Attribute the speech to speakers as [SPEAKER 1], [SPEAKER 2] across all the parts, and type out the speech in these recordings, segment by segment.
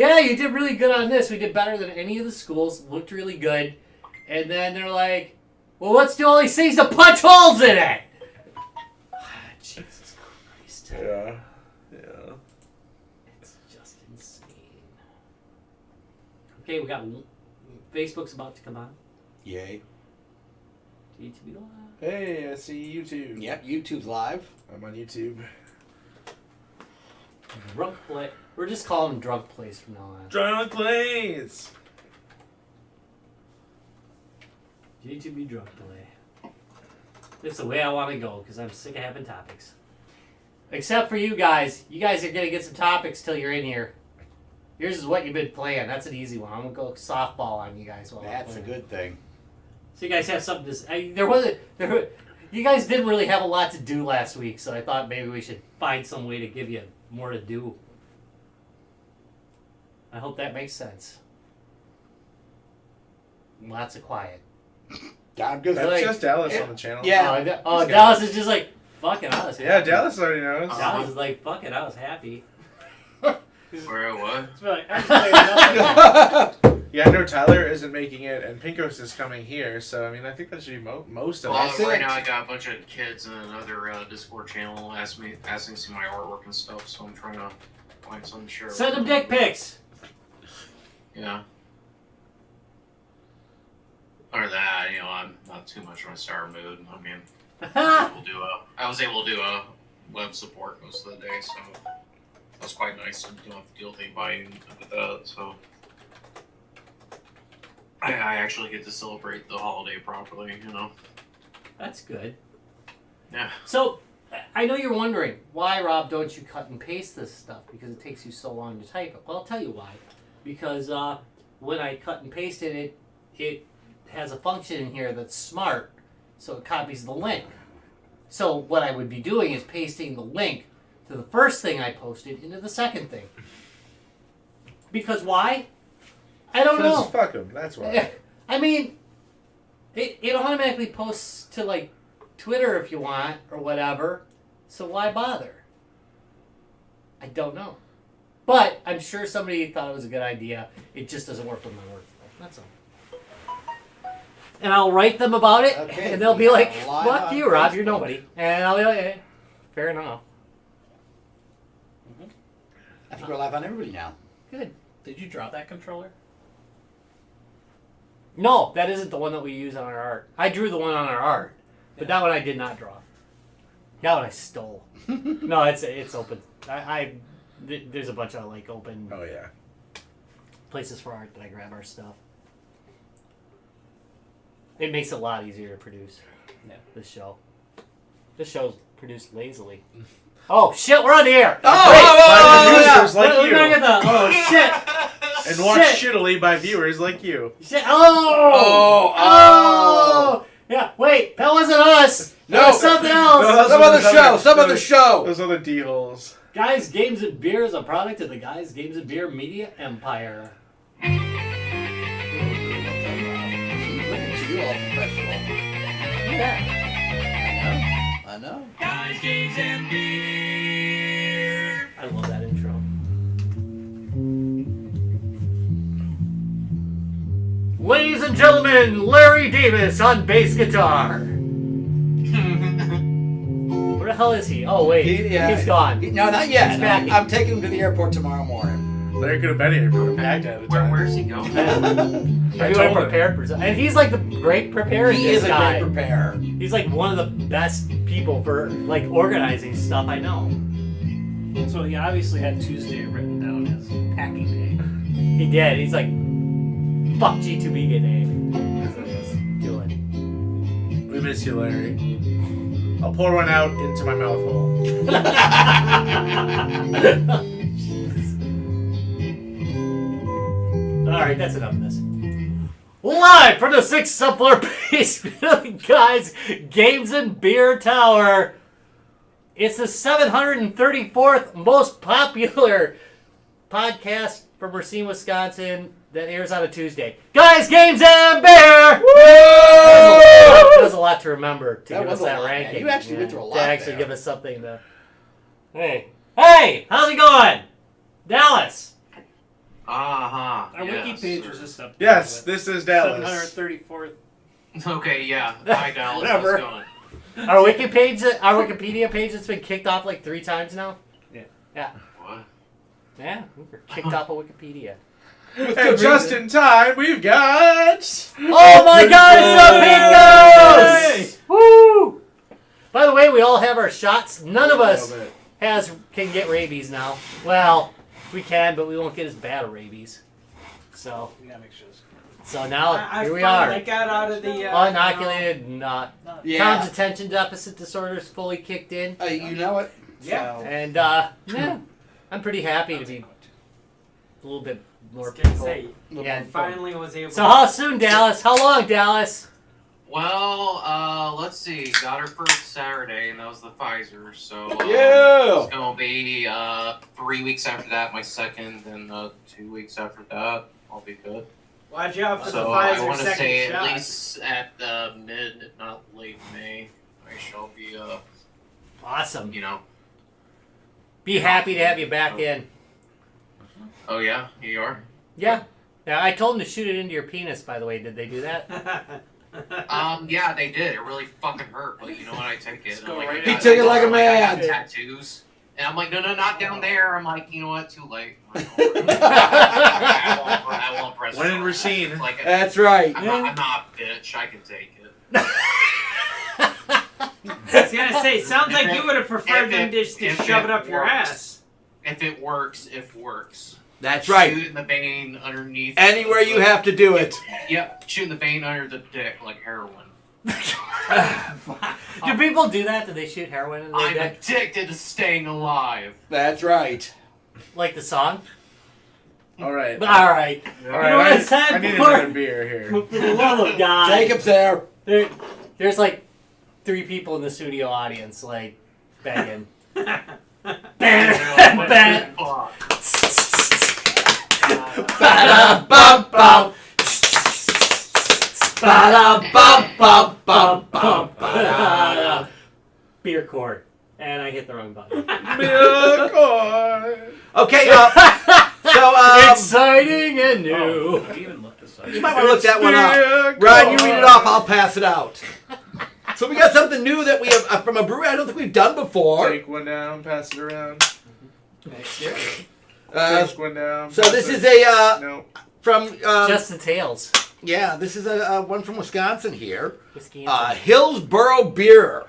[SPEAKER 1] yeah, you did really good on this. We did better than any of the schools. Looked really good. And then they're like, well, let's do all these things to punch holes in it. Jesus Christ.
[SPEAKER 2] Yeah.
[SPEAKER 1] It's just insane. Okay, we got Facebook's about to come on.
[SPEAKER 3] Yay.
[SPEAKER 1] G2B live.
[SPEAKER 2] Hey, I see YouTube.
[SPEAKER 3] Yep, YouTube's live.
[SPEAKER 2] I'm on YouTube.
[SPEAKER 1] Drunk play. We're just calling them drunk plays from now on.
[SPEAKER 2] Drunk Plays!
[SPEAKER 1] G2B drunk play. This is the way I want to go because I'm sick of having topics. Except for you guys. You guys are going to get some topics till you're in here. Yours is what you've been playing. That's an easy one. I'm going to go softball on you guys.
[SPEAKER 3] That's a good thing.
[SPEAKER 1] So you guys have something to say. You guys didn't really have a lot to do last week, so I thought maybe we should find some way to give you more to do. I hope that makes sense. Lots of quiet.
[SPEAKER 3] God, good.
[SPEAKER 2] That's
[SPEAKER 1] like,
[SPEAKER 2] just Dallas on the channel.
[SPEAKER 3] Yeah.
[SPEAKER 1] Dallas is just like, fuck it, I was happy.
[SPEAKER 2] Yeah, Dallas already knows.
[SPEAKER 1] Dallas is like, fuck it, I was happy.
[SPEAKER 4] Where what?
[SPEAKER 5] It's like, actually,
[SPEAKER 2] Yeah, I know Tyler isn't making it, and Pinkos is coming here, so I mean, I think that should be most of
[SPEAKER 4] Well,
[SPEAKER 2] it.
[SPEAKER 4] right now I got a bunch of kids in another Discord channel asking to see my artwork and stuff, so I'm trying to find some share.
[SPEAKER 1] Send them dick pics.
[SPEAKER 4] Yeah. Or that, I'm not too much in a sour mood. I mean, I was able to do a web support most of the day, so that was quite nice. And don't have to deal with anybody with that, so I actually get to celebrate the holiday properly,
[SPEAKER 1] That's good.
[SPEAKER 4] Yeah.
[SPEAKER 1] So, I know you're wondering, why, Rob, don't you cut and paste this stuff? Because it takes you so long to type it. Well, I'll tell you why. Because when I cut and paste it, it has a function in here that's smart, so it copies the link. So what I would be doing is pasting the link to the first thing I posted into the second thing. Because why? I don't know.
[SPEAKER 2] Fuck them, that's why.
[SPEAKER 1] I mean, it automatically posts to, like, Twitter if you want, or whatever. So why bother? I don't know. But I'm sure somebody thought it was a good idea. It just doesn't work with my workflow. That's all. And I'll write them about it,
[SPEAKER 3] Okay,
[SPEAKER 1] and they'll be like,
[SPEAKER 3] live
[SPEAKER 1] fuck
[SPEAKER 3] on
[SPEAKER 1] you, Rob, you're
[SPEAKER 3] Facebook.
[SPEAKER 1] nobody. And I'll be like, hey, fair enough.
[SPEAKER 3] I think we're live on everybody now.
[SPEAKER 1] Good.
[SPEAKER 5] did you draw that controller?
[SPEAKER 1] No, that isn't the one that we use on our art. I drew the one on our art, but that one I did not draw. That one I stole. No, it's open. There's a bunch of, like, open
[SPEAKER 2] Oh, yeah.
[SPEAKER 1] places for art that I grab our stuff. It makes it a lot easier to produce.
[SPEAKER 5] Yeah.
[SPEAKER 1] This show. This show's produced lazily. Oh shit, we're on the air.
[SPEAKER 2] By producers like
[SPEAKER 1] We're gonna
[SPEAKER 2] you.
[SPEAKER 1] get the shit.
[SPEAKER 2] And watched
[SPEAKER 1] Shit.
[SPEAKER 2] shittily by viewers like you.
[SPEAKER 1] Shit. Oh. Yeah. Wait, that wasn't us.
[SPEAKER 3] No.
[SPEAKER 1] That was something else.
[SPEAKER 2] No,
[SPEAKER 3] Some other show.
[SPEAKER 2] Those other D-holes.
[SPEAKER 1] Guys, Games and Beer is a product of the Guys, Games and Beer Media Empire.
[SPEAKER 3] You all professional.
[SPEAKER 1] Yeah.
[SPEAKER 3] I know.
[SPEAKER 4] Guys, games, and beer.
[SPEAKER 1] I love that intro. Ladies and gentlemen, Larry Davis on bass guitar. Where the hell is he? Oh wait, he's gone.
[SPEAKER 3] No, not yet.
[SPEAKER 1] He's back.
[SPEAKER 3] I'm taking him to the airport tomorrow morning.
[SPEAKER 2] Larry could have been here if we were packed at the time.
[SPEAKER 4] Where's he going?
[SPEAKER 1] Are you
[SPEAKER 2] told him.
[SPEAKER 1] prepared for something? And he's like the great preparer.
[SPEAKER 3] He
[SPEAKER 1] this
[SPEAKER 3] is a
[SPEAKER 1] guy.
[SPEAKER 3] great preparer.
[SPEAKER 1] He's like one of the best people for like organizing stuff I know.
[SPEAKER 5] So he obviously had Tuesday written down as packing day.
[SPEAKER 1] He did. He's like, fuck G2B day. That's what he's doing.
[SPEAKER 2] We miss you, Larry. I'll pour one out into my mouth hole.
[SPEAKER 1] Alright, that's enough of this. Live from the 6th subfloor basement of the Guys, Games and Beer Tower. It's the 734th most popular podcast from Racine, Wisconsin that airs on a Tuesday. Guys, Games and Beer! That was a lot to remember to
[SPEAKER 3] That
[SPEAKER 1] give us
[SPEAKER 3] was a
[SPEAKER 1] that
[SPEAKER 3] lot, man.
[SPEAKER 1] ranking.
[SPEAKER 3] You actually went through a lot
[SPEAKER 1] to actually
[SPEAKER 3] there.
[SPEAKER 1] give us something to... Hey, how's it going? Dallas!
[SPEAKER 5] Our
[SPEAKER 4] yes,
[SPEAKER 5] wiki page
[SPEAKER 4] sir.
[SPEAKER 5] was just up.
[SPEAKER 2] Yes, this is Dallas.
[SPEAKER 5] 734th.
[SPEAKER 4] Okay, yeah. Hi, Dallas.
[SPEAKER 5] Whatever.
[SPEAKER 4] How's it going?
[SPEAKER 1] Our Wikipedia page that's been kicked off like 3 times now.
[SPEAKER 4] What?
[SPEAKER 1] Yeah, we were kicked off of Wikipedia.
[SPEAKER 2] And just in time, we've got.
[SPEAKER 1] Oh my God, it's the Pingos! Woo! By the way, we all have our shots. None of us can get rabies now. Well, we can, but we won't get as bad a rabies. So,
[SPEAKER 5] We gotta make sure this.
[SPEAKER 1] so now
[SPEAKER 6] I
[SPEAKER 1] here we
[SPEAKER 6] finally
[SPEAKER 1] are.
[SPEAKER 6] got out of the
[SPEAKER 1] Uninoculated, not.
[SPEAKER 3] Yeah.
[SPEAKER 1] Tom's attention deficit disorder is fully kicked in.
[SPEAKER 3] You know it.
[SPEAKER 6] Yeah.
[SPEAKER 3] So,
[SPEAKER 1] And, yeah, I'm pretty happy to be a little bit more
[SPEAKER 6] gonna
[SPEAKER 1] people.
[SPEAKER 6] say,
[SPEAKER 1] Yeah.
[SPEAKER 6] finally was able.
[SPEAKER 1] So how soon, Dallas? How long, Dallas?
[SPEAKER 4] Well, let's see. Got her first Saturday, and that was the Pfizer. So
[SPEAKER 3] Yeah.
[SPEAKER 4] it's gonna be 3 weeks after that, my second, and 2 weeks after that, I'll be good.
[SPEAKER 6] Watch out for the
[SPEAKER 4] So I
[SPEAKER 6] Pfizer
[SPEAKER 4] want to
[SPEAKER 6] second
[SPEAKER 4] say
[SPEAKER 6] shot.
[SPEAKER 4] at least at mid, if not late May, I shall be
[SPEAKER 1] Awesome.
[SPEAKER 4] you know.
[SPEAKER 1] Be happy to have you back in.
[SPEAKER 4] Oh yeah, you are.
[SPEAKER 1] Yeah. Yeah, I told him to shoot it into your penis, by the way. Did they do that?
[SPEAKER 4] Yeah, they did. It really fucking hurt, but you know what? I take it.
[SPEAKER 5] go
[SPEAKER 4] I'm like,
[SPEAKER 5] right
[SPEAKER 4] I
[SPEAKER 5] in.
[SPEAKER 3] He
[SPEAKER 4] got-
[SPEAKER 3] took it like a
[SPEAKER 4] I'm I got
[SPEAKER 3] man.
[SPEAKER 4] tattoos. And I'm like, no, not down there. I'm like, you know what? Too late. I won't press.
[SPEAKER 2] When in
[SPEAKER 4] charge.
[SPEAKER 2] Racine.
[SPEAKER 4] Like,
[SPEAKER 3] that's right.
[SPEAKER 4] I'm not a bitch. I can take it.
[SPEAKER 6] I was gonna say, sounds like you would have preferred
[SPEAKER 4] if
[SPEAKER 6] them
[SPEAKER 4] it-
[SPEAKER 6] just to
[SPEAKER 4] if
[SPEAKER 6] shove
[SPEAKER 4] it
[SPEAKER 6] it up your
[SPEAKER 4] works.
[SPEAKER 6] ass.
[SPEAKER 4] If it works, it works.
[SPEAKER 3] That's right.
[SPEAKER 4] Shoot in the vein underneath.
[SPEAKER 3] Anywhere you have to do it.
[SPEAKER 4] Yep, shoot in the vein under the dick like heroin.
[SPEAKER 1] Do people do that? Do they shoot heroin in their
[SPEAKER 4] I'm
[SPEAKER 1] dick?
[SPEAKER 4] addicted to staying alive.
[SPEAKER 3] That's right.
[SPEAKER 1] Like the song?
[SPEAKER 2] All right.
[SPEAKER 1] All right.
[SPEAKER 2] All
[SPEAKER 1] You
[SPEAKER 2] right.
[SPEAKER 1] know what it's time
[SPEAKER 2] I need
[SPEAKER 1] for?
[SPEAKER 2] another beer here.
[SPEAKER 1] For the love of God.
[SPEAKER 3] Jacob's there.
[SPEAKER 1] There's like 3 people in the studio audience, like, begging. Bam.
[SPEAKER 4] Fuck.
[SPEAKER 3] Ba-da-bum-bum. Ba-da-bum-bum-bum-bum.
[SPEAKER 1] Beer cord. And I hit the wrong button.
[SPEAKER 3] Okay, so,
[SPEAKER 1] Exciting and new.
[SPEAKER 5] I even looked this up.
[SPEAKER 3] you might want to look that one up. Ryan, you read it off, I'll pass it out. So we got something new that we have from a brewery I don't think we've done before.
[SPEAKER 2] Take one down, pass it around.
[SPEAKER 5] Next year.
[SPEAKER 2] Take one down.
[SPEAKER 3] So
[SPEAKER 2] pass
[SPEAKER 3] this
[SPEAKER 2] it-
[SPEAKER 3] is a,
[SPEAKER 2] No.
[SPEAKER 3] from,
[SPEAKER 1] Just the tails.
[SPEAKER 3] yeah, this is a one from Wisconsin here.
[SPEAKER 1] Whiskey
[SPEAKER 3] Hillsboro Beer.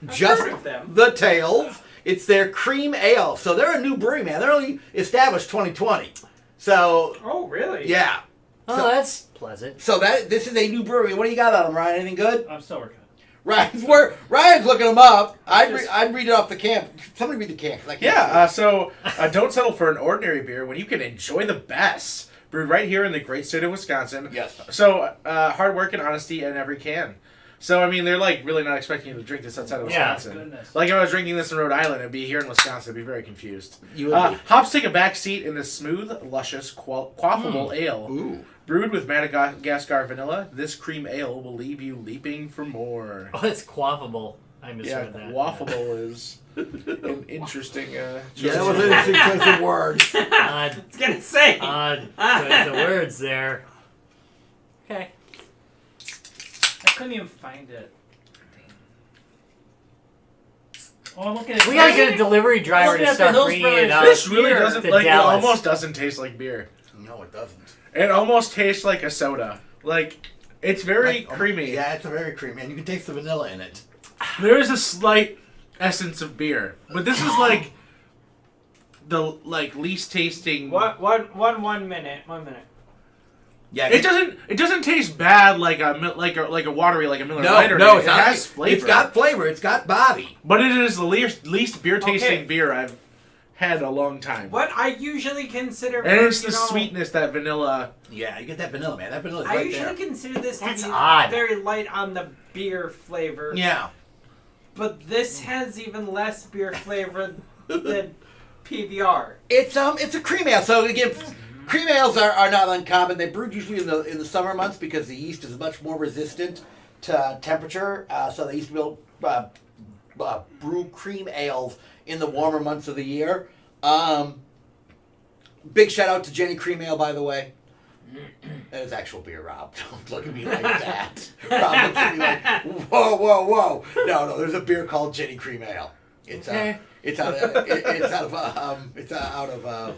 [SPEAKER 3] Just
[SPEAKER 6] heard of them.
[SPEAKER 3] the tails. It's their cream ale. So they're a new brewery, man. They're only established 2020. So,
[SPEAKER 6] Oh, really?
[SPEAKER 3] yeah.
[SPEAKER 1] Oh,
[SPEAKER 3] So-
[SPEAKER 1] that's pleasant.
[SPEAKER 3] So this is a new brewery. What do you got on them, Ryan? Anything good?
[SPEAKER 5] I'm still working.
[SPEAKER 3] Ryan's looking them up. I'd read it off the can. Somebody read the can. 'Cause I can't
[SPEAKER 2] Yeah,
[SPEAKER 3] see
[SPEAKER 2] so don't settle for an ordinary beer when you can enjoy the best. Brewed right here in the great state of Wisconsin.
[SPEAKER 3] it. Yes.
[SPEAKER 2] So, hard work and honesty in every can. So, I mean, they're like really not expecting you to drink this outside of
[SPEAKER 1] Yeah.
[SPEAKER 2] Wisconsin.
[SPEAKER 5] Goodness.
[SPEAKER 2] Like if I was drinking this in Rhode Island, it'd be here in Wisconsin. I'd be very confused.
[SPEAKER 3] You would be.
[SPEAKER 2] Hops take a back seat in this smooth, luscious, quaffable ale.
[SPEAKER 3] Ooh.
[SPEAKER 2] Brewed with Madagascar vanilla, this cream ale will leave you leaping for more.
[SPEAKER 1] Oh, it's quaffable. I
[SPEAKER 2] Yeah,
[SPEAKER 1] misread that.
[SPEAKER 2] quaffable is an interesting.
[SPEAKER 3] Yeah, that was an interesting choice of words.
[SPEAKER 1] Odd,
[SPEAKER 6] I was gonna say.
[SPEAKER 1] odd choice of words there. Okay.
[SPEAKER 5] I couldn't even find it. Oh, I'm looking at
[SPEAKER 1] We gotta get a delivery driver
[SPEAKER 5] Looking
[SPEAKER 1] to
[SPEAKER 5] at the
[SPEAKER 1] start
[SPEAKER 5] Hills
[SPEAKER 1] bringing it
[SPEAKER 5] Brothers.
[SPEAKER 1] out.
[SPEAKER 2] This really
[SPEAKER 5] beer
[SPEAKER 2] doesn't
[SPEAKER 1] to
[SPEAKER 2] like. It
[SPEAKER 1] Dallas.
[SPEAKER 2] almost doesn't taste like beer.
[SPEAKER 3] No, it doesn't.
[SPEAKER 2] It almost tastes like a soda. Like it's very
[SPEAKER 3] Like,
[SPEAKER 2] creamy.
[SPEAKER 3] Yeah, it's a very creamy, and you can taste the vanilla in it.
[SPEAKER 2] There is a slight essence of beer, but this is like the least tasting.
[SPEAKER 6] One minute. 1 minute.
[SPEAKER 3] Yeah,
[SPEAKER 2] It doesn't taste bad like a watery like a Miller
[SPEAKER 3] No,
[SPEAKER 2] Lite or
[SPEAKER 3] no,
[SPEAKER 2] anything.
[SPEAKER 3] it's
[SPEAKER 2] It
[SPEAKER 3] not.
[SPEAKER 2] has flavor.
[SPEAKER 3] It's got flavor. It's got body.
[SPEAKER 2] but it is the least beer tasting
[SPEAKER 6] Okay.
[SPEAKER 2] beer I've had in a long time.
[SPEAKER 6] What I usually consider.
[SPEAKER 2] And it's the
[SPEAKER 6] you know,
[SPEAKER 2] sweetness that vanilla.
[SPEAKER 3] Yeah, you get that vanilla, man. That vanilla's
[SPEAKER 6] I
[SPEAKER 3] right
[SPEAKER 6] usually
[SPEAKER 3] there.
[SPEAKER 6] consider this to
[SPEAKER 1] That's
[SPEAKER 6] be
[SPEAKER 1] odd.
[SPEAKER 6] very light on the beer flavor.
[SPEAKER 3] Yeah.
[SPEAKER 6] But this has even less beer flavor than PBR.
[SPEAKER 3] It's a cream ale. So again, cream ales are not uncommon. They're brewed usually in the summer months because the yeast is much more resistant to temperature. So they used to brew cream ales in the warmer months of the year. Big shout out to Jenny Cream Ale, by the way. That is actual beer, Rob. Don't look at me like that. Rob looks at me like, whoa, whoa, whoa. No, there's a beer called Jenny Cream Ale. It's
[SPEAKER 1] Okay.
[SPEAKER 3] it's out of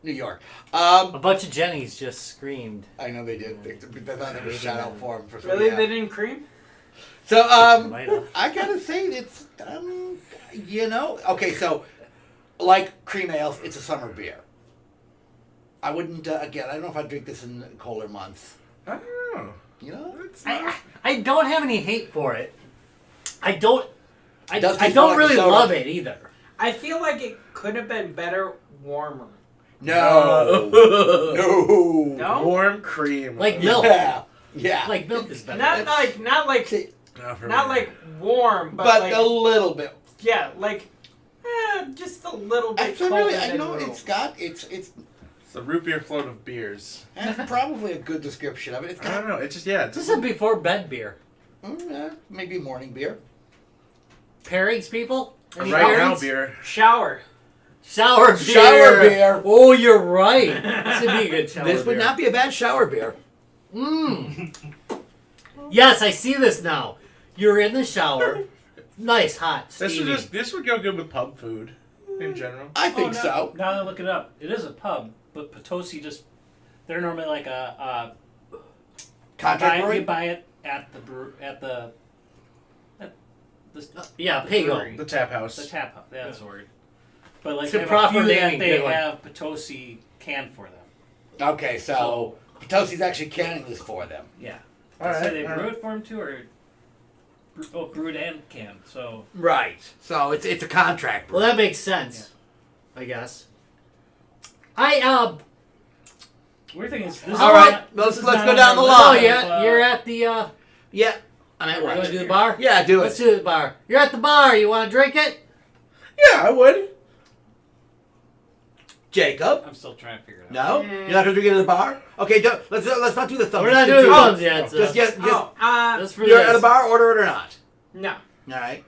[SPEAKER 3] New York.
[SPEAKER 1] A bunch of Jennies just screamed.
[SPEAKER 3] I know they did. They thought there was a shout out for them for
[SPEAKER 6] Really?
[SPEAKER 3] yeah.
[SPEAKER 6] They didn't cream?
[SPEAKER 3] So
[SPEAKER 1] Might have.
[SPEAKER 3] I gotta say it's okay. So like cream ales, it's a summer beer. I wouldn't again. I don't know if I'd drink this in colder months.
[SPEAKER 2] I don't know.
[SPEAKER 3] You know,
[SPEAKER 1] I don't have any hate for it. I don't
[SPEAKER 3] Does taste
[SPEAKER 1] don't
[SPEAKER 3] more like
[SPEAKER 1] really
[SPEAKER 3] a soda.
[SPEAKER 1] love it either.
[SPEAKER 6] I feel like it could have been better warmer.
[SPEAKER 3] no, no,
[SPEAKER 6] No?
[SPEAKER 2] Warm cream.
[SPEAKER 1] Like milk.
[SPEAKER 3] yeah.
[SPEAKER 1] Like milk is better.
[SPEAKER 6] Not like warm, but like,
[SPEAKER 3] a little bit.
[SPEAKER 6] yeah, like just a little bit
[SPEAKER 3] Actually,
[SPEAKER 6] colder
[SPEAKER 3] really, I
[SPEAKER 6] than
[SPEAKER 3] know
[SPEAKER 6] room.
[SPEAKER 3] it's
[SPEAKER 2] the root beer float of beers.
[SPEAKER 3] that's probably a good description of it. It's
[SPEAKER 2] I don't
[SPEAKER 3] got
[SPEAKER 2] know. It's just yeah. It's
[SPEAKER 1] This
[SPEAKER 2] just,
[SPEAKER 1] is before bed beer.
[SPEAKER 3] Maybe morning beer.
[SPEAKER 1] Pairings, people? Any
[SPEAKER 2] right now
[SPEAKER 1] pairings?
[SPEAKER 2] beer.
[SPEAKER 6] Shower.
[SPEAKER 1] Shower beer.
[SPEAKER 3] Shower beer.
[SPEAKER 1] Oh, you're right. This would be a good shower beer.
[SPEAKER 3] This would not be a bad shower beer.
[SPEAKER 1] Mmm. Yes, I see this now. You're in the shower. Nice, hot, steamy.
[SPEAKER 2] This would go good with pub food in general.
[SPEAKER 3] I think
[SPEAKER 5] now,
[SPEAKER 3] so.
[SPEAKER 5] Now that I look it up, it is a pub, but Potosi they're normally like a
[SPEAKER 3] Contract
[SPEAKER 5] you
[SPEAKER 3] brewing?
[SPEAKER 5] buy it at the
[SPEAKER 1] Yeah,
[SPEAKER 5] the
[SPEAKER 1] Pago.
[SPEAKER 5] brewery.
[SPEAKER 2] The tap house.
[SPEAKER 5] The tap house. Yeah, that's the word. But like
[SPEAKER 1] It's a
[SPEAKER 5] they have
[SPEAKER 1] proper
[SPEAKER 5] a few that
[SPEAKER 1] naming,
[SPEAKER 5] they
[SPEAKER 1] good one.
[SPEAKER 5] have Potosi canned for them.
[SPEAKER 3] Okay, so Potosi's actually canning this for them.
[SPEAKER 5] Yeah.
[SPEAKER 2] All
[SPEAKER 5] Did
[SPEAKER 2] right,
[SPEAKER 5] say they
[SPEAKER 2] all
[SPEAKER 5] brew
[SPEAKER 2] right.
[SPEAKER 5] it for them too, or brewed and canned. So
[SPEAKER 3] Right. So it's a contract brew.
[SPEAKER 1] Well, that makes sense. I guess.
[SPEAKER 5] weird thing is,
[SPEAKER 3] All right, let's go down the
[SPEAKER 1] Oh,
[SPEAKER 3] line.
[SPEAKER 1] yeah, you're at the.
[SPEAKER 3] Yeah. I'm at
[SPEAKER 1] You want
[SPEAKER 3] work.
[SPEAKER 1] to do the bar?
[SPEAKER 3] Yeah, do
[SPEAKER 1] Let's
[SPEAKER 3] it.
[SPEAKER 1] do the bar. You're at the bar. You want to drink it?
[SPEAKER 2] Yeah, I would.
[SPEAKER 3] Jacob?
[SPEAKER 5] I'm still trying to figure it out.
[SPEAKER 3] No? You're not gonna drink it at the bar? Okay, let's not do the thumbs.
[SPEAKER 1] We're not
[SPEAKER 3] Just
[SPEAKER 1] doing
[SPEAKER 3] do-
[SPEAKER 1] thumbs yet. So.
[SPEAKER 3] Just
[SPEAKER 1] That's for
[SPEAKER 3] you're
[SPEAKER 1] this.
[SPEAKER 3] at a bar, order it or not.
[SPEAKER 6] No.
[SPEAKER 3] All right.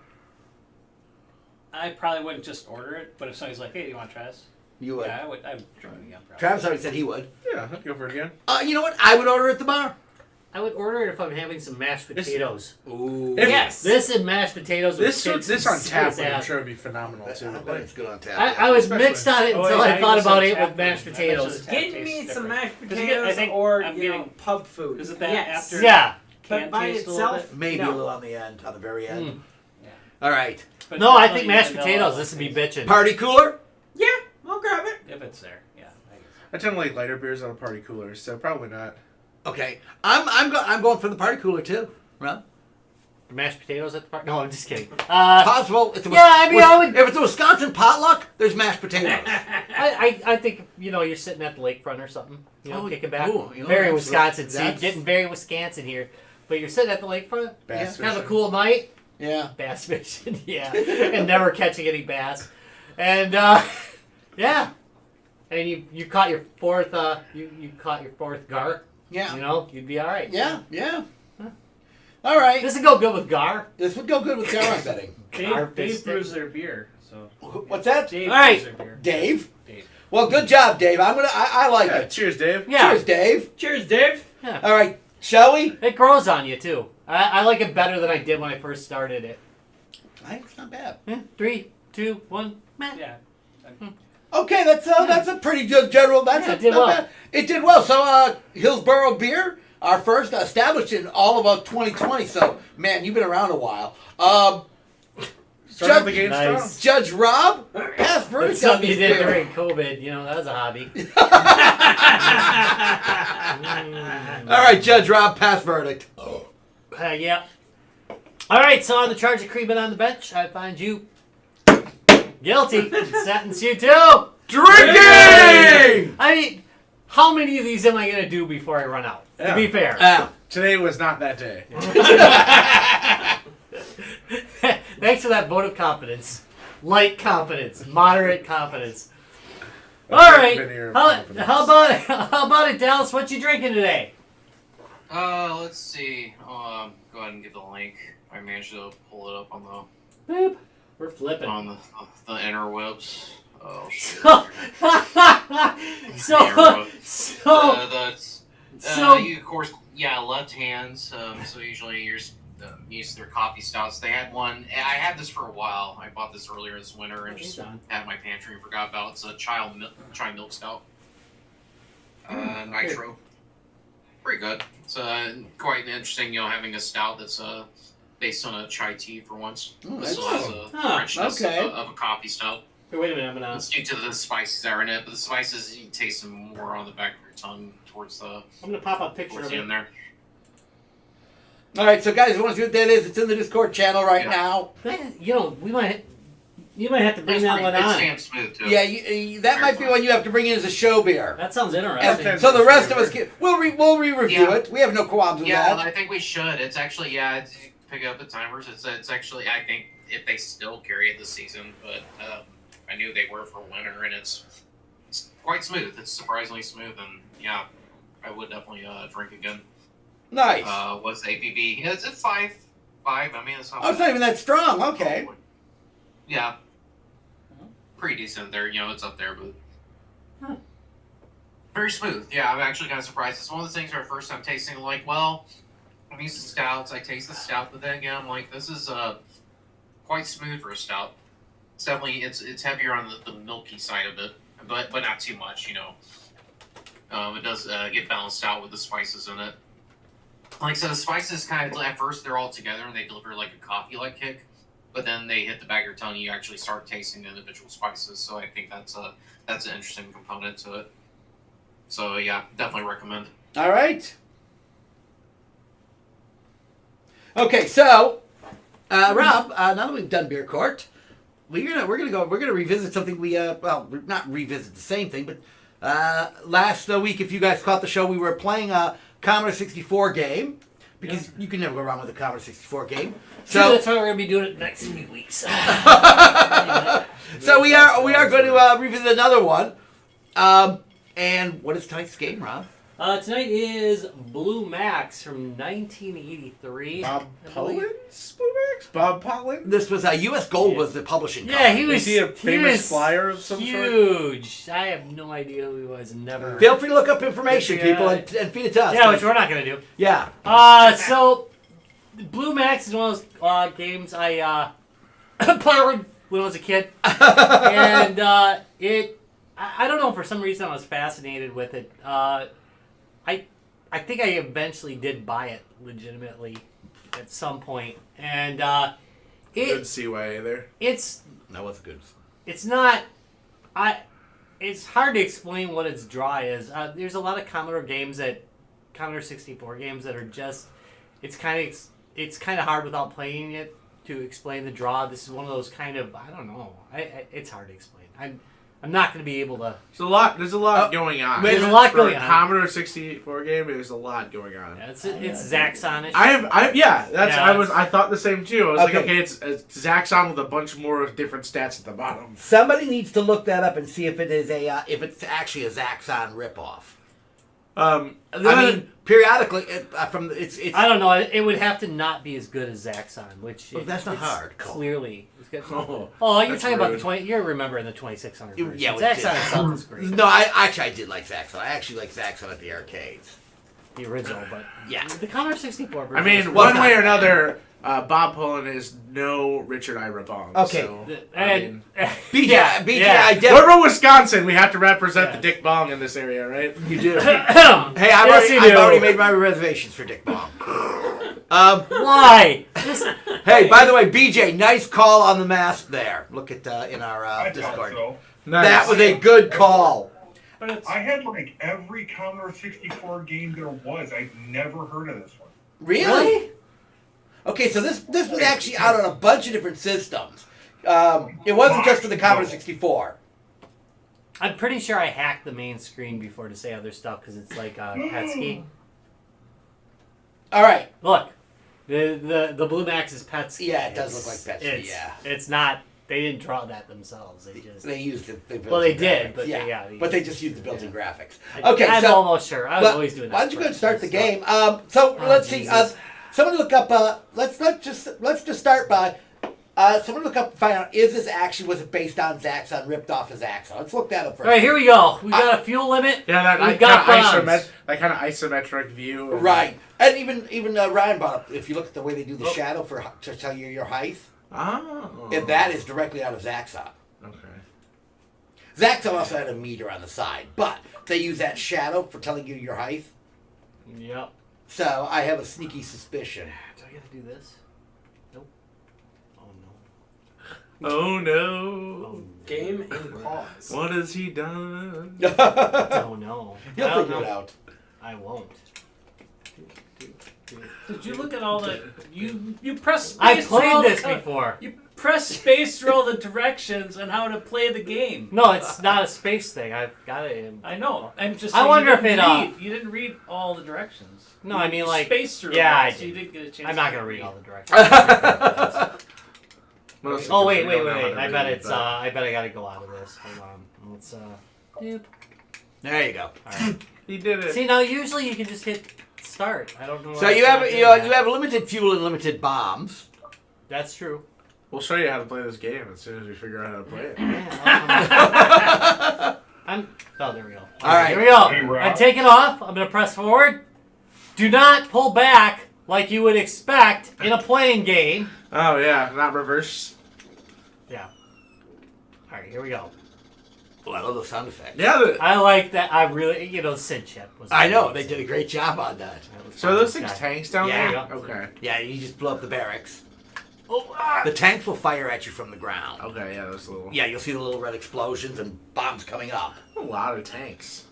[SPEAKER 5] I probably wouldn't just order it, but if somebody's like, "Hey, do you want to try this?"
[SPEAKER 3] You would.
[SPEAKER 5] Yeah, I would. I'd try it again. Probably.
[SPEAKER 3] Travis already said he would.
[SPEAKER 2] Yeah, I'd go for it again.
[SPEAKER 3] You know what? I would order at the bar.
[SPEAKER 1] I would order it if I'm having some mashed potatoes.
[SPEAKER 3] Ooh.
[SPEAKER 2] If-
[SPEAKER 6] Yes.
[SPEAKER 1] This and mashed potatoes.
[SPEAKER 2] This
[SPEAKER 1] would
[SPEAKER 2] this
[SPEAKER 1] kick
[SPEAKER 2] on
[SPEAKER 1] some
[SPEAKER 2] tap
[SPEAKER 1] serious
[SPEAKER 2] would I'm
[SPEAKER 1] ass.
[SPEAKER 2] sure would be phenomenal too.
[SPEAKER 3] I bet it's good on tap.
[SPEAKER 1] I was
[SPEAKER 2] Especially-
[SPEAKER 1] mixed on it
[SPEAKER 5] Oh,
[SPEAKER 1] until
[SPEAKER 5] yeah,
[SPEAKER 1] I thought
[SPEAKER 5] guess
[SPEAKER 1] about
[SPEAKER 5] the
[SPEAKER 1] it
[SPEAKER 5] tap
[SPEAKER 1] with mashed
[SPEAKER 5] one. I bet
[SPEAKER 1] potatoes.
[SPEAKER 5] the tap
[SPEAKER 6] Get
[SPEAKER 5] tastes
[SPEAKER 6] me some
[SPEAKER 5] different.
[SPEAKER 6] mashed
[SPEAKER 5] 'Cause
[SPEAKER 6] potatoes
[SPEAKER 5] I think
[SPEAKER 6] or
[SPEAKER 5] I'm
[SPEAKER 6] you know,
[SPEAKER 5] getting-
[SPEAKER 6] pub food.
[SPEAKER 5] Is it that
[SPEAKER 6] yes.
[SPEAKER 5] after-
[SPEAKER 1] Yeah.
[SPEAKER 6] But
[SPEAKER 5] Can
[SPEAKER 6] by
[SPEAKER 5] taste a little
[SPEAKER 6] itself,
[SPEAKER 5] bit?
[SPEAKER 3] Maybe
[SPEAKER 6] no.
[SPEAKER 3] a little on the end, on the very end.
[SPEAKER 1] Mm.
[SPEAKER 5] Yeah.
[SPEAKER 3] All right.
[SPEAKER 5] But
[SPEAKER 1] No, I
[SPEAKER 5] definitely
[SPEAKER 1] think mashed
[SPEAKER 5] vanilla
[SPEAKER 1] potatoes. This would be
[SPEAKER 5] things.
[SPEAKER 1] bitchin'.
[SPEAKER 3] Party cooler?
[SPEAKER 6] Yeah, I'll grab it.
[SPEAKER 5] If it's there, yeah. I guess.
[SPEAKER 2] I tend to like lighter beers on a party cooler, so probably not.
[SPEAKER 3] Okay. I'm going for the party cooler too. Rob?
[SPEAKER 1] Mashed potatoes at the party? No, I'm just kidding.
[SPEAKER 3] Possible. It's a,
[SPEAKER 1] yeah, I mean, I would.
[SPEAKER 3] If it's a Wisconsin potluck, there's mashed potatoes.
[SPEAKER 1] I think you're sitting at the lakefront or something,
[SPEAKER 3] Oh,
[SPEAKER 1] kicking back.
[SPEAKER 3] ooh,
[SPEAKER 1] Very
[SPEAKER 3] that's-
[SPEAKER 1] Wisconsin. See,
[SPEAKER 3] that's-
[SPEAKER 1] getting very Wisconsin here. But you're sitting at the lakefront.
[SPEAKER 2] Bass
[SPEAKER 1] Kind of a
[SPEAKER 2] fishing.
[SPEAKER 1] cool night.
[SPEAKER 3] Yeah.
[SPEAKER 1] Bass fishing, yeah, and never catching any bass, and yeah, and you caught your fourth you caught your fourth gar.
[SPEAKER 3] Yeah.
[SPEAKER 1] You'd be all right.
[SPEAKER 3] Yeah. Yeah. All right.
[SPEAKER 1] This would go good with gar.
[SPEAKER 3] This would go good with Gar, I'm betting.
[SPEAKER 5] Dave
[SPEAKER 1] Harvesting.
[SPEAKER 5] brews their beer, so
[SPEAKER 3] What's that?
[SPEAKER 5] Dave
[SPEAKER 1] All right.
[SPEAKER 5] brews their beer.
[SPEAKER 3] Dave?
[SPEAKER 5] Dave.
[SPEAKER 3] Well, good job, Dave. I like
[SPEAKER 2] Yeah,
[SPEAKER 3] it.
[SPEAKER 2] cheers, Dave.
[SPEAKER 1] Yeah,
[SPEAKER 3] Cheers, Dave.
[SPEAKER 6] Cheers, Dave.
[SPEAKER 3] All right. Shall we?
[SPEAKER 1] it grows on you too. I like it better than I did when I first started it.
[SPEAKER 3] It's not bad.
[SPEAKER 1] 3, 2, 1. Meh.
[SPEAKER 5] Yeah.
[SPEAKER 3] Okay, that's a pretty good general.
[SPEAKER 1] It did
[SPEAKER 3] not
[SPEAKER 1] well.
[SPEAKER 3] bad. It did well. So, Hillsborough Beer, our first established in all of 2020. So, man, you've been around a while.
[SPEAKER 2] Start out the game
[SPEAKER 1] Nice.
[SPEAKER 2] strong.
[SPEAKER 3] Judge Rob, pass
[SPEAKER 1] That's
[SPEAKER 3] verdict on
[SPEAKER 1] something you
[SPEAKER 3] this
[SPEAKER 1] did
[SPEAKER 3] beer.
[SPEAKER 1] during COVID. That was a hobby.
[SPEAKER 3] All right, Judge Rob, pass verdict.
[SPEAKER 1] Yeah. All right, so on the charge of creaming on the bench, I find you guilty and sentence you to
[SPEAKER 3] Drinking!
[SPEAKER 1] I mean, how many of these am I going to do before I run out?
[SPEAKER 2] Yeah.
[SPEAKER 1] To be fair.
[SPEAKER 2] Today was not that day.
[SPEAKER 1] Thanks for that vote of confidence. Light confidence. Moderate confidence. All right. How about it, Dallas? What you drinking today?
[SPEAKER 4] Let's see. Go ahead and get the link. I managed to pull it up on
[SPEAKER 1] Boop. We're flipping.
[SPEAKER 4] the interwebs. Oh shit. You of course, left hands. So usually you're use their coffee stouts. They had one. I had this for a while. I bought this earlier this winter and just had my pantry and forgot about it. It's a chai milk stout. Nitro. Pretty good. It's quite interesting, having a stout that's based on a chai tea for once. This still has a richness of a coffee stout.
[SPEAKER 1] Hey, wait a minute, I'm gonna.
[SPEAKER 4] It's due to the spices that are in it, but the spices you taste them more on the back of your tongue towards the.
[SPEAKER 1] I'm gonna pop a picture of
[SPEAKER 4] the
[SPEAKER 1] it
[SPEAKER 4] end there.
[SPEAKER 3] All right, so guys, you want to see what that is? It's in the Discord channel right now.
[SPEAKER 1] You might have to bring that one
[SPEAKER 4] It
[SPEAKER 1] on.
[SPEAKER 4] stands smooth too.
[SPEAKER 3] Yeah, that might be one you have to bring in as a show beer.
[SPEAKER 1] That sounds interesting.
[SPEAKER 3] And so the rest of us we'll re-review it. We have no qualms with
[SPEAKER 4] Yeah,
[SPEAKER 3] that.
[SPEAKER 4] I think we should. It's actually pick up the timers. It's actually I think if they still carry it this season, but I knew they were for winter, and it's quite smooth. It's surprisingly smooth, and I would definitely drink again.
[SPEAKER 3] Nice.
[SPEAKER 4] What's the ABV? It's at 5. I mean, it's not.
[SPEAKER 3] Oh, it's not even that strong. Okay.
[SPEAKER 4] Yeah. Pretty decent there. It's up there, but very smooth. Yeah, I'm actually kind of surprised. It's one of the things where first time tasting, I'm used to stouts. I taste the stout, but then again, I'm like, this is quite smooth for a stout. It's definitely it's heavier on the milky side of it, but not too much. It does get balanced out with the spices in it. Like I said, the spices kind of, at first, they're all together and they deliver like a coffee-like kick, but then they hit the back of your tongue and you actually start tasting the individual spices, so I think that's an interesting component to it. So, yeah, definitely recommend.
[SPEAKER 3] All right. Okay, so, Rob, now that we've done Beer Court, we're gonna revisit something we, not revisit the same thing, but last week, if you guys caught the show, we were playing a Commodore 64 game, because you can never go wrong with a Commodore 64 game. So
[SPEAKER 1] that's why we're gonna be doing it next few weeks.
[SPEAKER 3] So we are going to revisit another one. And what is tonight's game, Rob?
[SPEAKER 1] Tonight is Blue Max from 1983.
[SPEAKER 2] Bob Pollin's Blue Max? Bob Pollin?
[SPEAKER 3] This was U.S. Gold was the publishing company.
[SPEAKER 1] Yeah, he was.
[SPEAKER 2] Is he a famous flyer of some sort?
[SPEAKER 1] Huge. I have no idea who he was. Never.
[SPEAKER 3] Feel free to look up information, people, and feed it to us.
[SPEAKER 1] Yeah, which we're not gonna do.
[SPEAKER 3] Yeah.
[SPEAKER 1] So Blue Max is one of those games I played when I was a kid, and I don't know, for some reason I was fascinated with it. I think I eventually did buy it legitimately at some point, and
[SPEAKER 2] Good CYA there.
[SPEAKER 3] That was good.
[SPEAKER 1] It's not. It's hard to explain what its draw is. There's a lot of Commodore 64 games that are just. It's kind of hard without playing it to explain the draw. This is one of those kind of, I don't know. It's hard to explain. I'm not going to be able to.
[SPEAKER 2] There's a lot going on.
[SPEAKER 1] There's a lot going on.
[SPEAKER 2] For a Commodore 64 game, there's a lot going on.
[SPEAKER 1] Yeah, it's Zaxxon-ish.
[SPEAKER 2] I thought the same too. I was
[SPEAKER 3] Okay.
[SPEAKER 2] it's Zaxxon with a bunch more different stats at the bottom.
[SPEAKER 3] Somebody needs to look that up and see if it is if it's actually a Zaxxon ripoff. I mean, periodically, it's.
[SPEAKER 1] I don't know. It would have to not be as good as Zaxxon, which
[SPEAKER 3] that's not hard.
[SPEAKER 1] Clearly. You're
[SPEAKER 2] That's
[SPEAKER 1] talking about
[SPEAKER 2] rude.
[SPEAKER 1] the 20. You're remembering the 2600 version.
[SPEAKER 3] Yeah,
[SPEAKER 1] Zaxxon itself is great.
[SPEAKER 3] No, I did like Zaxxon. I actually like Zaxxon at the arcades.
[SPEAKER 1] The original, but
[SPEAKER 3] Yeah.
[SPEAKER 1] the Commodore 64 version.
[SPEAKER 2] I mean,
[SPEAKER 3] Well,
[SPEAKER 2] one way or another, Bob Pollin is no Richard Ira Bong.
[SPEAKER 3] Okay.
[SPEAKER 2] So,
[SPEAKER 1] and
[SPEAKER 3] BJ,
[SPEAKER 1] yeah.
[SPEAKER 3] I did.
[SPEAKER 2] We're from Wisconsin. We have to represent the Dick Bong in this area, right?
[SPEAKER 3] You do.
[SPEAKER 1] hey,
[SPEAKER 3] Hey, I've already made my reservations for Dick Bong.
[SPEAKER 1] Why?
[SPEAKER 3] Hey, by the way, BJ, nice call on the mask there. Look at in our Discord.
[SPEAKER 2] Nice.
[SPEAKER 3] That was a good call.
[SPEAKER 7] I had like every Commodore 64 game there was. I've never heard of this one.
[SPEAKER 3] Really? Okay, so this was actually out on a bunch of different systems. It wasn't just for the Commodore 64.
[SPEAKER 1] I'm pretty sure I hacked the main screen before to say other stuff because it's like Petsky.
[SPEAKER 3] All right.
[SPEAKER 1] Look, the Blue Max is Petsky.
[SPEAKER 3] Yeah, it does look like Petsky. Yeah.
[SPEAKER 1] It's not. They didn't draw that themselves.
[SPEAKER 3] They used it.
[SPEAKER 1] They did, but
[SPEAKER 3] but they just used the built-in graphics.
[SPEAKER 1] I'm
[SPEAKER 3] Okay,
[SPEAKER 1] almost sure. I was always doing that.
[SPEAKER 3] Why don't you go and start the game? Let's see.
[SPEAKER 1] Jesus.
[SPEAKER 3] Somebody look up. Let's just start by. Someone look up and find out, was it based on Zaxxon, ripped off of Zaxxon? Let's look that up first.
[SPEAKER 1] All right, here we go. We got a fuel limit.
[SPEAKER 2] Yeah,
[SPEAKER 1] We've got bombs.
[SPEAKER 2] that kind of isometric view.
[SPEAKER 3] Right. And even Ryan brought up, if you look at the way they do the shadow to tell you your height, and that is directly out of Zaxxon.
[SPEAKER 2] Okay.
[SPEAKER 3] Zaxxon also had a meter on the side, but they use that shadow for telling you your height.
[SPEAKER 1] Yep.
[SPEAKER 3] So I have a sneaky suspicion.
[SPEAKER 1] Do I gotta do this? Nope. Oh no.
[SPEAKER 2] Oh no.
[SPEAKER 6] Game and pause.
[SPEAKER 2] What has he done?
[SPEAKER 1] Oh no.
[SPEAKER 3] You'll
[SPEAKER 1] I don't
[SPEAKER 3] figure it
[SPEAKER 1] know.
[SPEAKER 3] out.
[SPEAKER 1] I won't.
[SPEAKER 5] Did you look at all the you press space
[SPEAKER 1] I
[SPEAKER 5] through all
[SPEAKER 1] played this
[SPEAKER 5] the,
[SPEAKER 1] before.
[SPEAKER 5] You press space through all the directions on how to play the game.
[SPEAKER 1] No, it's not a space thing. I've got it in.
[SPEAKER 5] I know. I'm just.
[SPEAKER 1] I
[SPEAKER 5] saying
[SPEAKER 1] wonder
[SPEAKER 5] you
[SPEAKER 1] if
[SPEAKER 5] didn't
[SPEAKER 1] it,
[SPEAKER 5] read. You didn't read all the directions.
[SPEAKER 1] No, I mean
[SPEAKER 5] You
[SPEAKER 1] like
[SPEAKER 5] spaced through.
[SPEAKER 1] yeah,
[SPEAKER 5] all,
[SPEAKER 1] I
[SPEAKER 5] so you
[SPEAKER 1] did.
[SPEAKER 5] didn't get a chance.
[SPEAKER 1] I'm not
[SPEAKER 5] to
[SPEAKER 1] gonna read all the directions. Oh wait. I bet it's. I bet I gotta go out of this. Hold on. Let's. Yep.
[SPEAKER 3] There you go.
[SPEAKER 1] All right.
[SPEAKER 2] He did it.
[SPEAKER 1] See now, usually you can just hit start. I don't know.
[SPEAKER 3] So
[SPEAKER 1] why
[SPEAKER 3] you
[SPEAKER 1] it's
[SPEAKER 3] have
[SPEAKER 1] not
[SPEAKER 3] you,
[SPEAKER 1] doing
[SPEAKER 3] you
[SPEAKER 1] that.
[SPEAKER 3] have limited fuel and limited bombs.
[SPEAKER 1] That's true.
[SPEAKER 2] We'll show you how to play this game as soon as we figure out how to play it.
[SPEAKER 1] Oh, there we go.
[SPEAKER 3] All right.
[SPEAKER 1] Here we go.
[SPEAKER 7] Hey, Rob.
[SPEAKER 1] I'm taking off. I'm gonna press forward. Do not pull back like you would expect in a playing game.
[SPEAKER 2] Oh yeah, not reverse.
[SPEAKER 1] Yeah. All right, here we go.
[SPEAKER 3] Oh, I love those sound effects.
[SPEAKER 2] Yeah.
[SPEAKER 1] I like that. I really, Sid Chip was.
[SPEAKER 3] I know they did a great job on that.
[SPEAKER 2] So are those things tanks down
[SPEAKER 3] Yeah.
[SPEAKER 2] there? Okay.
[SPEAKER 3] Yeah, you just blow up the barracks.
[SPEAKER 1] Oh,
[SPEAKER 3] The tanks will fire at you from the ground.
[SPEAKER 2] Okay. Yeah, those little.
[SPEAKER 3] Yeah, you'll see the little red explosions and bombs coming up.
[SPEAKER 2] A lot of tanks.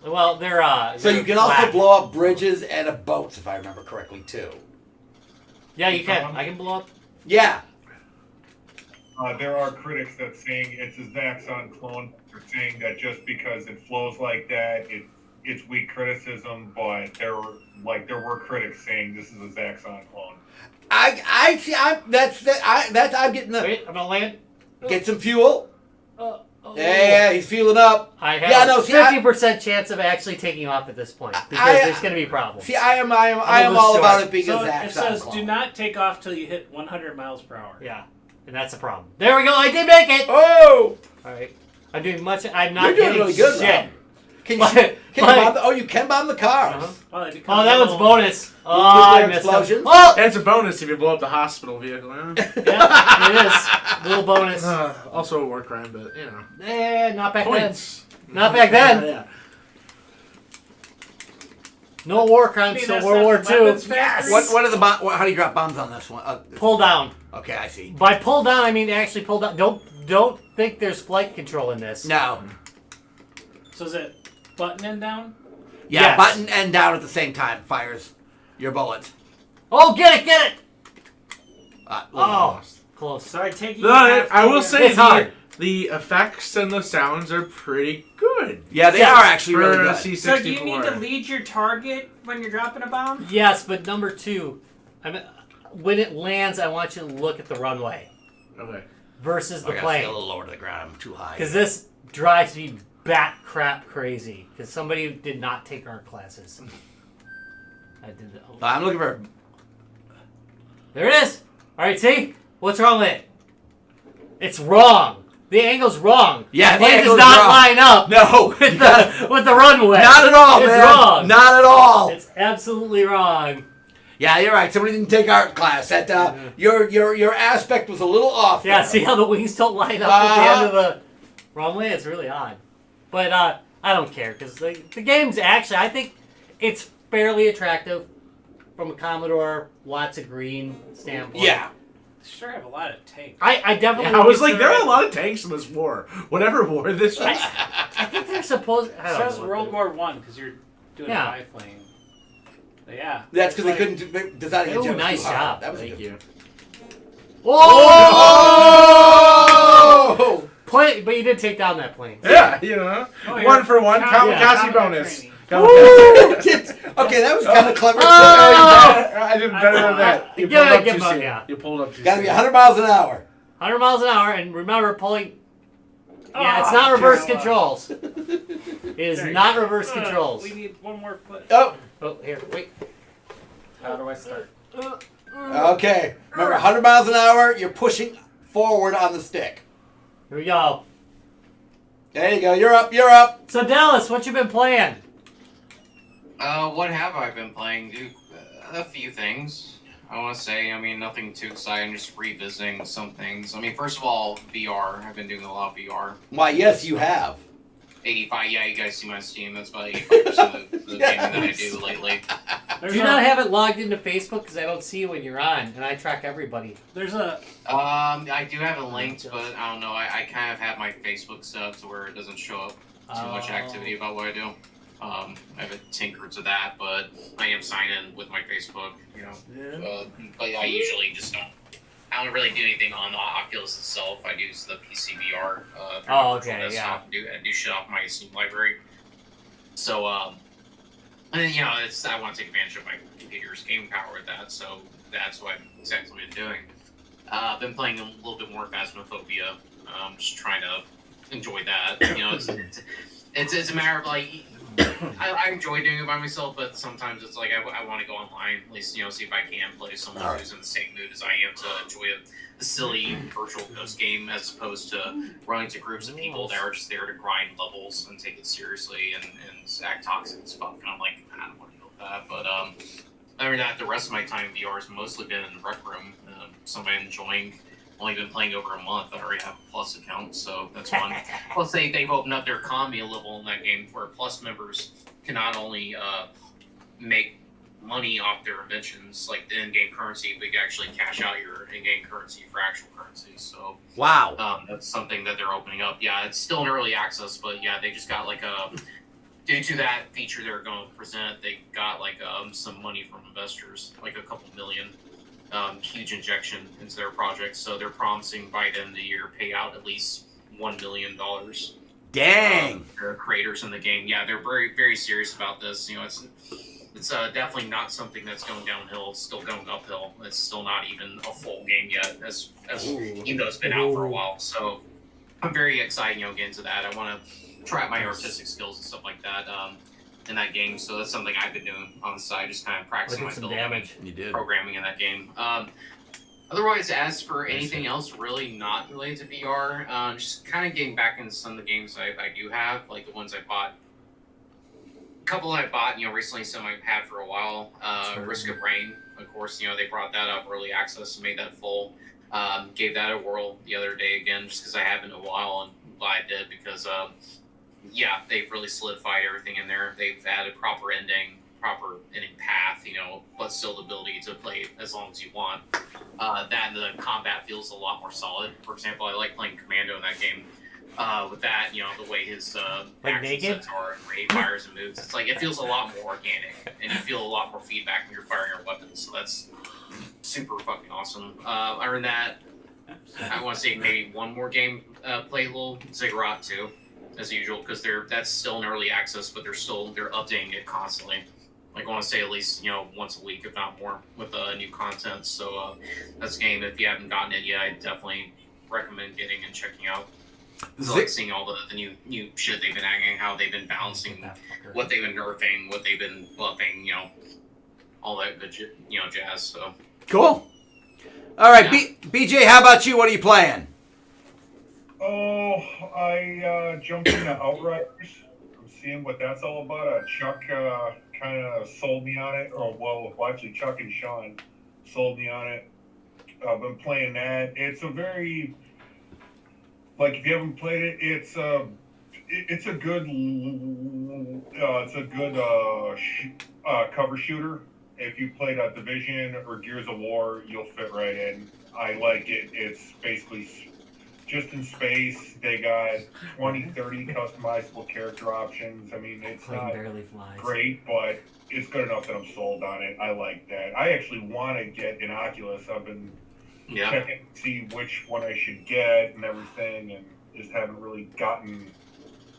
[SPEAKER 1] well, they're
[SPEAKER 3] So you can also
[SPEAKER 1] flat.
[SPEAKER 3] blow up bridges and boats, if I remember correctly, too.
[SPEAKER 1] Yeah, you can. I can blow up.
[SPEAKER 3] Yeah.
[SPEAKER 7] There are critics that saying it's a Zaxxon clone. They're saying that just because it flows like that, it's weak criticism. But there were critics saying this is a Zaxxon clone.
[SPEAKER 3] I see. I'm getting the
[SPEAKER 1] Wait, I'm gonna land.
[SPEAKER 3] get some fuel.
[SPEAKER 1] Oh.
[SPEAKER 3] Yeah, he's fueling up.
[SPEAKER 1] I have
[SPEAKER 3] Yeah, no,
[SPEAKER 1] a
[SPEAKER 3] see,
[SPEAKER 1] 50% chance of actually taking off at this point because there's going to be problems.
[SPEAKER 3] See, I am
[SPEAKER 1] little
[SPEAKER 3] all about
[SPEAKER 1] short.
[SPEAKER 3] it being
[SPEAKER 5] So
[SPEAKER 3] a
[SPEAKER 5] it
[SPEAKER 3] Zaxxon
[SPEAKER 5] says
[SPEAKER 3] clone.
[SPEAKER 5] do not take off till you hit 100 miles per hour.
[SPEAKER 1] Yeah, and that's a problem. There we go. I did make it.
[SPEAKER 3] Oh,
[SPEAKER 1] All right. I'm doing much. I'm not
[SPEAKER 3] you're doing
[SPEAKER 1] hitting
[SPEAKER 3] really good,
[SPEAKER 1] shit.
[SPEAKER 3] Rob. Can
[SPEAKER 1] But-
[SPEAKER 3] you
[SPEAKER 1] but-
[SPEAKER 3] bomb the, you can bomb the cars.
[SPEAKER 1] Uh-huh.
[SPEAKER 5] Oh, it becomes
[SPEAKER 1] Oh, that
[SPEAKER 5] a
[SPEAKER 1] one's
[SPEAKER 5] little-
[SPEAKER 1] bonus. Oh,
[SPEAKER 3] Nuclear
[SPEAKER 1] I missed him.
[SPEAKER 3] explosions?
[SPEAKER 1] Oh,
[SPEAKER 2] And it's a bonus if you blow up the hospital vehicle. Huh?
[SPEAKER 1] yeah, it is. Little bonus.
[SPEAKER 2] Also a war crime, but you know.
[SPEAKER 1] Not back
[SPEAKER 2] Points.
[SPEAKER 1] then. Not back then.
[SPEAKER 2] Yeah.
[SPEAKER 1] No war crimes
[SPEAKER 5] Hey,
[SPEAKER 1] till
[SPEAKER 5] that's
[SPEAKER 1] World
[SPEAKER 5] not
[SPEAKER 1] War
[SPEAKER 5] the
[SPEAKER 1] II.
[SPEAKER 5] weapons factory.
[SPEAKER 3] What are the how do you drop bombs on this one?
[SPEAKER 1] Pull down.
[SPEAKER 3] Okay, I see.
[SPEAKER 1] By pull down, I mean actually pull down. Don't think there's flight control in this.
[SPEAKER 3] No.
[SPEAKER 5] So is it button and down?
[SPEAKER 3] Yeah,
[SPEAKER 1] Yes.
[SPEAKER 3] button and down at the same time fires your bullets.
[SPEAKER 1] Oh, get it!
[SPEAKER 3] Oh.
[SPEAKER 1] Close.
[SPEAKER 6] So I take you.
[SPEAKER 2] No, I will say
[SPEAKER 1] It's hard.
[SPEAKER 2] the effects and the sounds are pretty good.
[SPEAKER 3] Yeah, they
[SPEAKER 1] Yes.
[SPEAKER 3] are actually
[SPEAKER 2] For
[SPEAKER 3] really
[SPEAKER 2] a
[SPEAKER 3] good.
[SPEAKER 2] C64.
[SPEAKER 6] So do you need to lead your target when you're dropping a bomb?
[SPEAKER 1] Yes, but number two, when it lands, I want you to look at the runway
[SPEAKER 2] Okay.
[SPEAKER 1] versus the
[SPEAKER 3] I gotta stay a
[SPEAKER 1] plane.
[SPEAKER 3] little lower to the ground. I'm too high.
[SPEAKER 1] Because this drives me bat crap crazy. Because somebody did not take art classes. I did that. Oh.
[SPEAKER 3] I'm looking for.
[SPEAKER 1] There it is. All right, see? What's wrong with it? It's wrong. The angle's wrong.
[SPEAKER 3] Yeah,
[SPEAKER 1] the
[SPEAKER 3] the
[SPEAKER 1] plane does
[SPEAKER 3] angle's
[SPEAKER 1] not
[SPEAKER 3] wrong.
[SPEAKER 1] line up
[SPEAKER 3] No,
[SPEAKER 1] with the runway.
[SPEAKER 3] not at all,
[SPEAKER 1] It's
[SPEAKER 3] man.
[SPEAKER 1] wrong.
[SPEAKER 3] Not at all.
[SPEAKER 1] It's absolutely wrong.
[SPEAKER 3] Yeah, you're right. Somebody didn't take art class. That your aspect was a little off.
[SPEAKER 1] Yeah,
[SPEAKER 3] there.
[SPEAKER 1] see how the wings don't line up at the end of the runway? It's really odd. But I don't care because the game's actually, I think it's fairly attractive from a Commodore lots of green standpoint.
[SPEAKER 3] Yeah.
[SPEAKER 5] Sure have a lot of tanks.
[SPEAKER 1] I definitely.
[SPEAKER 2] Yeah, I was like,
[SPEAKER 1] consider
[SPEAKER 2] there are
[SPEAKER 1] it-
[SPEAKER 2] a lot of tanks in this war. Whatever war this was.
[SPEAKER 1] I think they're supposed. I
[SPEAKER 5] It
[SPEAKER 1] don't
[SPEAKER 5] says
[SPEAKER 1] know.
[SPEAKER 5] World War One because you're doing
[SPEAKER 1] Yeah.
[SPEAKER 5] a biplane. But yeah.
[SPEAKER 3] That's because
[SPEAKER 5] It's
[SPEAKER 3] they
[SPEAKER 5] like-
[SPEAKER 3] couldn't design
[SPEAKER 1] Ooh,
[SPEAKER 3] it.
[SPEAKER 1] nice job.
[SPEAKER 3] That was
[SPEAKER 2] Thank
[SPEAKER 3] good.
[SPEAKER 2] you.
[SPEAKER 3] Oh!
[SPEAKER 1] Plane, but you did take down that plane.
[SPEAKER 2] Yeah, you know.
[SPEAKER 5] Oh,
[SPEAKER 2] One
[SPEAKER 5] you're-
[SPEAKER 2] for one.
[SPEAKER 5] Yeah.
[SPEAKER 2] Kamikaze
[SPEAKER 5] Yeah.
[SPEAKER 2] bonus.
[SPEAKER 5] Training.
[SPEAKER 3] Okay, that was kind of clever.
[SPEAKER 1] Oh!
[SPEAKER 2] I did better than that. You
[SPEAKER 1] Yeah,
[SPEAKER 2] pulled up
[SPEAKER 1] give
[SPEAKER 2] too
[SPEAKER 1] up,
[SPEAKER 2] soon.
[SPEAKER 1] yeah.
[SPEAKER 2] You pulled up too
[SPEAKER 3] Got to be
[SPEAKER 2] soon.
[SPEAKER 3] 100 miles an hour.
[SPEAKER 1] 100 miles an hour, and remember pulling. Yeah, it's
[SPEAKER 5] Oh,
[SPEAKER 1] not reverse
[SPEAKER 5] okay.
[SPEAKER 1] controls. It is
[SPEAKER 5] There you
[SPEAKER 1] not
[SPEAKER 5] go.
[SPEAKER 1] reverse controls.
[SPEAKER 5] We need one more foot.
[SPEAKER 3] Oh,
[SPEAKER 1] Oh, here, wait.
[SPEAKER 6] How do I start?
[SPEAKER 3] Okay. Remember, 100 miles an hour. You're pushing forward on the stick.
[SPEAKER 1] Here we go.
[SPEAKER 3] There you go. You're up. You're up.
[SPEAKER 1] So Dallas, what you been playing?
[SPEAKER 4] What have I been playing, dude? A few things. I want to say, I mean, nothing too exciting, just revisiting some things. I mean, first of all, VR. I've been doing a lot of VR.
[SPEAKER 3] Why, yes, you have.
[SPEAKER 4] 85, yeah, you guys see my Steam. That's about 85% of the gaming that I do lately.
[SPEAKER 1] Do you not have it logged into Facebook? Because I don't see you when you're on, and I track everybody.
[SPEAKER 5] There's a
[SPEAKER 4] I do have it linked, but I don't know. I kind of have my Facebook set up to where it doesn't show up too much activity about what I do. I haven't tinkered to that, but I am signed in with my Facebook, you know. But I usually just don't. I don't really do anything on the Oculus itself. I use the PC VR. I do shit off my Steam library. So, and then, you know, I want to take advantage of my computer's game power with that, so that's what I've exactly been doing. I've been playing a little bit more Phasmophobia. Just trying to enjoy that. You know, it's a matter of like. I enjoy doing it by myself, but sometimes it's like I want to go online, at least, you know, see if I can play someone who's in the same mood as I am to enjoy a silly virtual ghost game, as opposed to running to groups of people that are just there to grind levels and take it seriously and act toxic as fuck. And I'm like, I don't want to deal with that. But other than that, the rest of my time in VR has mostly been in the rec room. Something I'm enjoying. Only been playing over a month. I already have a Plus account, so that's fun. Plus, they've opened up their economy a level in that game where Plus members can not only make money off their inventions, like the in-game currency, but you can actually cash out your in-game currency for actual currency. So
[SPEAKER 3] Wow.
[SPEAKER 4] that's something that they're opening up. Yeah, it's still in early access, but yeah, they just got like due to that feature they're going to present, they got like some money from investors, like a couple million. Huge injection into their project, so they're promising by the end of the year pay out at least $1 million.
[SPEAKER 3] Dang.
[SPEAKER 4] Their creators in the game, yeah, they're very, very serious about this. You know, it's definitely not something that's going downhill. It's still going uphill. It's still not even a full game yet, as even though it's been out for a while. So I'm very excited, you know, get into that. I want to try out my artistic skills and stuff like that. In that game, so that's something I've been doing on the side, just kind of practicing my programming in that game. Otherwise, as for anything else really not related to VR, just kind of getting back into some of the games I do have, like the ones I bought. A couple I bought, you know, recently, some I've had for a while. Risk of Rain, of course, you know, they brought that up early access and made that full. Gave that a whirl the other day again, just because I haven't in a while, and I'm glad I did, because yeah, they've really solidified everything in there. They've added proper ending path, you know, but still the ability to play as long as you want. That the combat feels a lot more solid. For example, I like playing Commando in that game. With that, you know, the way his action sets are and where he fires and moves, it's like it feels a lot more organic, and you feel a lot more feedback when you're firing your weapons. So that's super fucking awesome. Other than that, I want to say maybe one more game play a little Ziggurat 2. As usual, because that's still in early access, but they're updating it constantly. Like I want to say at least, you know, once a week, if not more, with new content. So that's a game, if you haven't gotten it yet, I definitely recommend getting and checking out. Like seeing all the new shit they've been adding, how they've been balancing, what they've been nerfing, what they've been buffing, you know, all that good shit, you know, jazz. So
[SPEAKER 3] cool. All right, yeah. BJ, how about you? What are you playing?
[SPEAKER 7] Oh, I jumped into Outriders. I'm seeing what that's all about. Chuck kind of sold me on it. Well, actually, Chuck and Sean sold me on it. I've been playing that. It's a very, like, if you haven't played it, it's a good cover shooter. If you played Division or Gears of War, you'll fit right in. I like it. It's basically just in space. They got 20, 30 customizable character options. I mean, it's not great, but it's good enough that I'm sold on it. I like that. I actually want to get an Oculus. I've been checking to see which one I should get and everything, and just haven't really gotten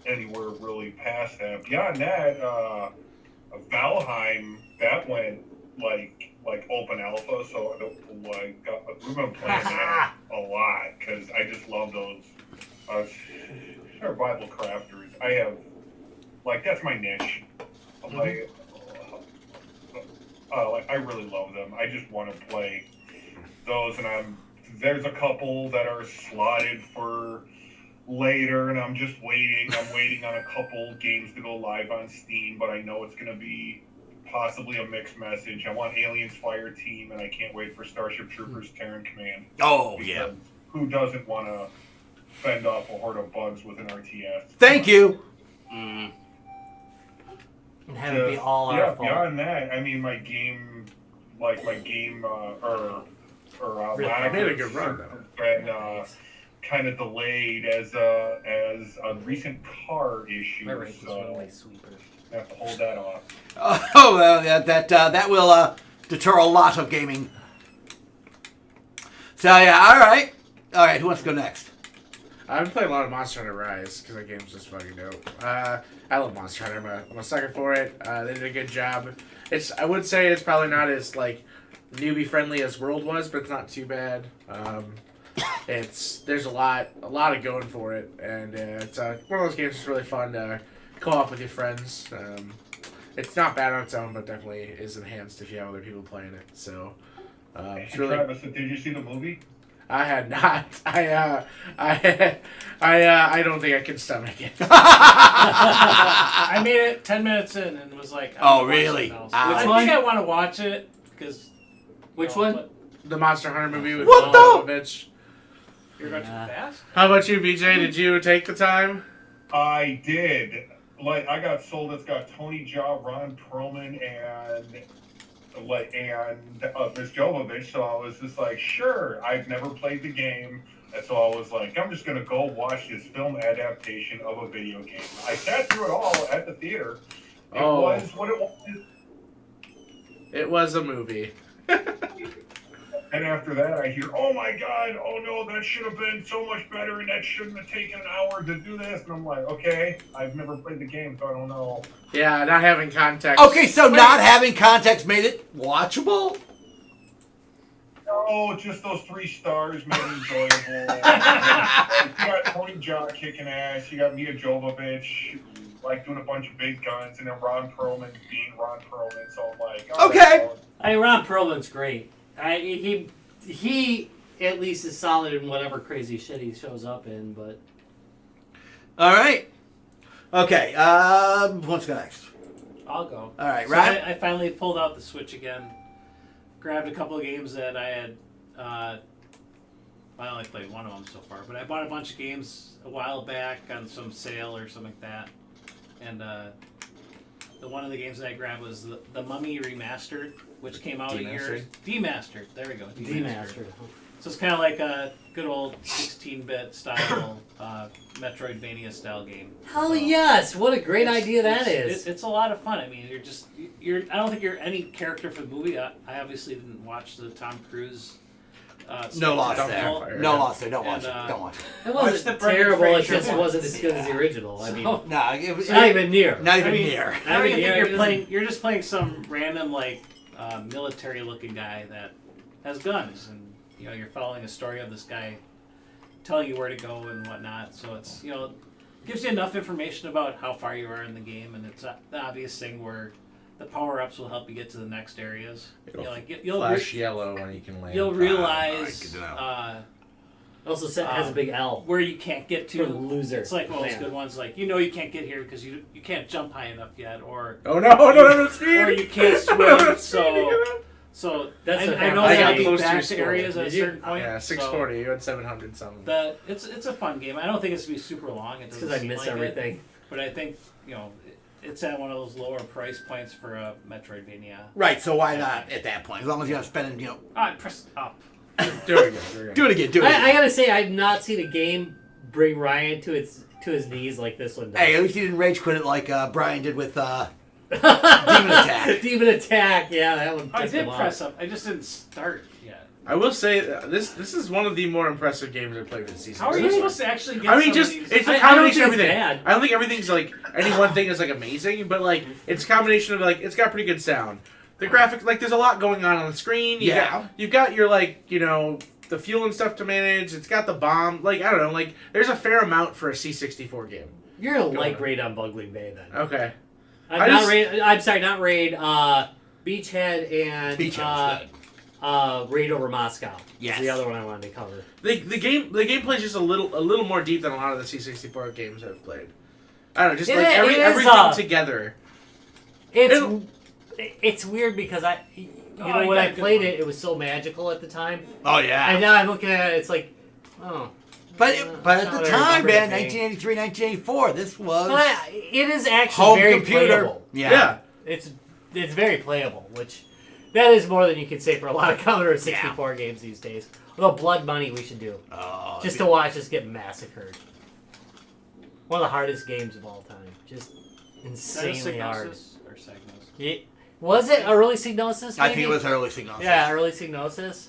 [SPEAKER 7] anywhere really past that. Beyond that, Valheim, that went like open alpha, so we've been playing that a lot because I just love those survival crafters. I have, like, that's my niche. I'm like, I really love them. I just want to play those, and there's a couple that are slotted for later, and I'm just waiting. I'm waiting on a couple games to go live on Steam, but I know it's going to be possibly a mixed message. I want Aliens Fire Team, and I can't wait for Starship Troopers Terran Command.
[SPEAKER 3] Oh, yeah.
[SPEAKER 7] Who doesn't want to fend off a horde of bugs with an RTS?
[SPEAKER 3] Thank you.
[SPEAKER 1] And have it be all our fault.
[SPEAKER 7] Beyond that, I mean, my game
[SPEAKER 1] Really?
[SPEAKER 2] I made a good run, though.
[SPEAKER 7] been kind of delayed as a recent car issue.
[SPEAKER 1] My rank was
[SPEAKER 7] So
[SPEAKER 1] runaway sweeper.
[SPEAKER 7] I have to hold that off.
[SPEAKER 3] Oh, well, that will deter a lot of gaming. So, yeah, all right. All right, who wants to go next?
[SPEAKER 2] I've been playing a lot of Monster Hunter Rise because that game's just fucking dope. I love Monster Hunter. I'm a sucker for it. They did a good job. I would say it's probably not as like newbie friendly as World was, but it's not too bad. There's a lot of going for it, and it's one of those games that's really fun to co-op with your friends. It's not bad on its own, but definitely is enhanced if you have other people playing it. So it's really.
[SPEAKER 7] Travis, did you see the movie?
[SPEAKER 2] I had not. I don't think I can stomach it.
[SPEAKER 5] I made it 10 minutes in and was like,
[SPEAKER 3] Oh, really?
[SPEAKER 5] I think I want to watch it because.
[SPEAKER 1] Which one?
[SPEAKER 2] The Monster Hunter movie with
[SPEAKER 3] What the-
[SPEAKER 2] Jovovich.
[SPEAKER 5] You're going too fast.
[SPEAKER 2] How about you, BJ? Did you take the time?
[SPEAKER 7] I did. I got sold. It's got Tony Jaa, Ron Perlman, and Miss Jovovich. So I was just like, sure. I've never played the game, and so I was like, I'm just gonna go watch this film adaptation of a video game. I sat through it all at the theater. It was what it was.
[SPEAKER 2] It was a movie.
[SPEAKER 7] And after that, I hear, oh my God, oh no, that should have been so much better, and that shouldn't have taken an hour to do this. And I'm like, okay, I've never played the game, so I don't know.
[SPEAKER 2] Yeah, not having context.
[SPEAKER 3] Okay, so not having context made it watchable?
[SPEAKER 7] No, just those 3 stars made it enjoyable. You got Tony Jaa kicking ass, you got Mia Jovovich, like doing a bunch of big guns, and then Ron Perlman being Ron Perlman, so I'm like, all
[SPEAKER 3] Okay.
[SPEAKER 7] right,
[SPEAKER 1] Ron Perlman's great. He at least is solid in whatever crazy shit he shows up in, but.
[SPEAKER 3] All right. Okay, what's next?
[SPEAKER 5] I'll go.
[SPEAKER 3] All right,
[SPEAKER 5] So
[SPEAKER 3] right?
[SPEAKER 5] I finally pulled out the Switch again. Grabbed a couple of games that I had. I only played one of them so far, but I bought a bunch of games a while back on some sale or something like that. And the one of the games that I grabbed was the Mummy Remastered, which came out a year. Demastered. There we go.
[SPEAKER 1] Demastered.
[SPEAKER 5] So it's kind of like a good old 16-bit style Metroidvania style game.
[SPEAKER 1] Hell yes! What a great idea that is.
[SPEAKER 5] It's a lot of fun. I mean, you're. I don't think you're any character for the movie. I obviously didn't watch the Tom Cruise.
[SPEAKER 3] No loss
[SPEAKER 5] spectacle.
[SPEAKER 3] there. No loss there. Don't watch
[SPEAKER 5] And,
[SPEAKER 3] it. Don't watch it.
[SPEAKER 1] It
[SPEAKER 6] Watch
[SPEAKER 1] wasn't
[SPEAKER 6] the Brendan
[SPEAKER 1] terrible. It
[SPEAKER 6] Fraser
[SPEAKER 1] just
[SPEAKER 6] one.
[SPEAKER 1] wasn't as good as the original. I mean,
[SPEAKER 5] So-
[SPEAKER 3] No,
[SPEAKER 1] it's not even near.
[SPEAKER 3] Not even
[SPEAKER 5] I mean,
[SPEAKER 3] near.
[SPEAKER 5] I don't even
[SPEAKER 1] Yeah,
[SPEAKER 5] think
[SPEAKER 1] it
[SPEAKER 5] you're
[SPEAKER 1] doesn't-
[SPEAKER 5] playing. You're just playing some random military-looking guy that has guns, and you're following a story of this guy telling you where to go and whatnot. So it's gives you enough information about how far you are in the game, and it's the obvious thing where the power-ups will help you get to the next areas.
[SPEAKER 2] It'll
[SPEAKER 5] You'll
[SPEAKER 2] Flash yellow when you can land.
[SPEAKER 5] you'll realize
[SPEAKER 3] good to know.
[SPEAKER 1] it also has a big L.
[SPEAKER 5] where you can't get
[SPEAKER 1] For
[SPEAKER 5] to.
[SPEAKER 1] the loser.
[SPEAKER 5] It's like one of those
[SPEAKER 1] Man.
[SPEAKER 5] good ones, like you can't get here because you can't jump high enough yet, or
[SPEAKER 2] Oh no! No! Speed.
[SPEAKER 5] or you can't
[SPEAKER 2] No,
[SPEAKER 5] swim.
[SPEAKER 2] speeding it up.
[SPEAKER 5] So
[SPEAKER 1] That's what
[SPEAKER 5] I know
[SPEAKER 1] happened.
[SPEAKER 5] they
[SPEAKER 1] I
[SPEAKER 5] have
[SPEAKER 1] got
[SPEAKER 2] close to
[SPEAKER 5] back
[SPEAKER 2] your
[SPEAKER 5] to
[SPEAKER 2] score.
[SPEAKER 5] areas at a
[SPEAKER 1] Did you?
[SPEAKER 5] certain point.
[SPEAKER 2] Yeah, 640. You had 700 something.
[SPEAKER 5] It's a fun game. I don't think it's gonna be super long. It
[SPEAKER 1] It's
[SPEAKER 5] doesn't
[SPEAKER 1] because I
[SPEAKER 5] seem
[SPEAKER 1] miss
[SPEAKER 5] like it,
[SPEAKER 1] everything.
[SPEAKER 5] but I think it's at one of those lower price points for a Metroidvania.
[SPEAKER 3] Right, so why not at that point? As long as you're not spending,
[SPEAKER 5] Press up.
[SPEAKER 2] There we go.
[SPEAKER 3] do it again, do it again.
[SPEAKER 1] I gotta say, I've not seen a game bring Ryan to his knees like this one does.
[SPEAKER 3] Hey, at least you didn't rage quit it like Brian did with Demon Attack.
[SPEAKER 1] Demon Attack, yeah, that one.
[SPEAKER 5] I
[SPEAKER 1] pissed
[SPEAKER 5] did
[SPEAKER 1] him off.
[SPEAKER 5] press up. I just didn't start yet.
[SPEAKER 2] I will say this is one of the more impressive games I played this season.
[SPEAKER 5] How are you supposed to actually get?
[SPEAKER 2] I mean,
[SPEAKER 5] some
[SPEAKER 2] just
[SPEAKER 5] of these?
[SPEAKER 2] it's a
[SPEAKER 1] I don't
[SPEAKER 2] combination of
[SPEAKER 1] think it's
[SPEAKER 2] everything.
[SPEAKER 1] bad.
[SPEAKER 2] I don't think everything's like any one thing is like amazing, but like it's a combination of like it's got pretty good sound. The graphics, like there's a lot going on the screen. You've got your the fuel and stuff to manage. It's got the bomb. Like I don't know. Like there's a fair amount for a C64 game.
[SPEAKER 1] You're gonna
[SPEAKER 2] Go
[SPEAKER 1] like
[SPEAKER 2] on.
[SPEAKER 1] Raid on Bugling Bay then.
[SPEAKER 2] Okay.
[SPEAKER 1] I'm sorry, not Raid. Beachhead and
[SPEAKER 3] Beachhead was good.
[SPEAKER 1] Raid Over Moscow.
[SPEAKER 3] Yes.
[SPEAKER 1] Is the other one I wanted to cover.
[SPEAKER 2] The gameplay is just a little more deep than a lot of the C64 games I've played. I don't know, just everything together.
[SPEAKER 1] It's weird because when I played it, it was so magical at the time.
[SPEAKER 3] Oh yeah.
[SPEAKER 1] And now I'm looking at it, it's like, oh.
[SPEAKER 3] But at the time, man, 1983, 1984, this was
[SPEAKER 1] it is actually
[SPEAKER 3] home
[SPEAKER 1] very
[SPEAKER 3] computer.
[SPEAKER 1] playable.
[SPEAKER 3] Yeah.
[SPEAKER 1] It's very playable, which that is more than you can say for a lot of Commodore 64 games these days. Although Blood Money we should do.
[SPEAKER 3] Oh,
[SPEAKER 1] just to watch us get massacred. One of the hardest games of all time. Just insanely hard.
[SPEAKER 5] Or Psygnosis?
[SPEAKER 1] Yeah. Was it early Psygnosis? Maybe?
[SPEAKER 3] I think it was early Psygnosis.
[SPEAKER 1] Yeah, early Psygnosis.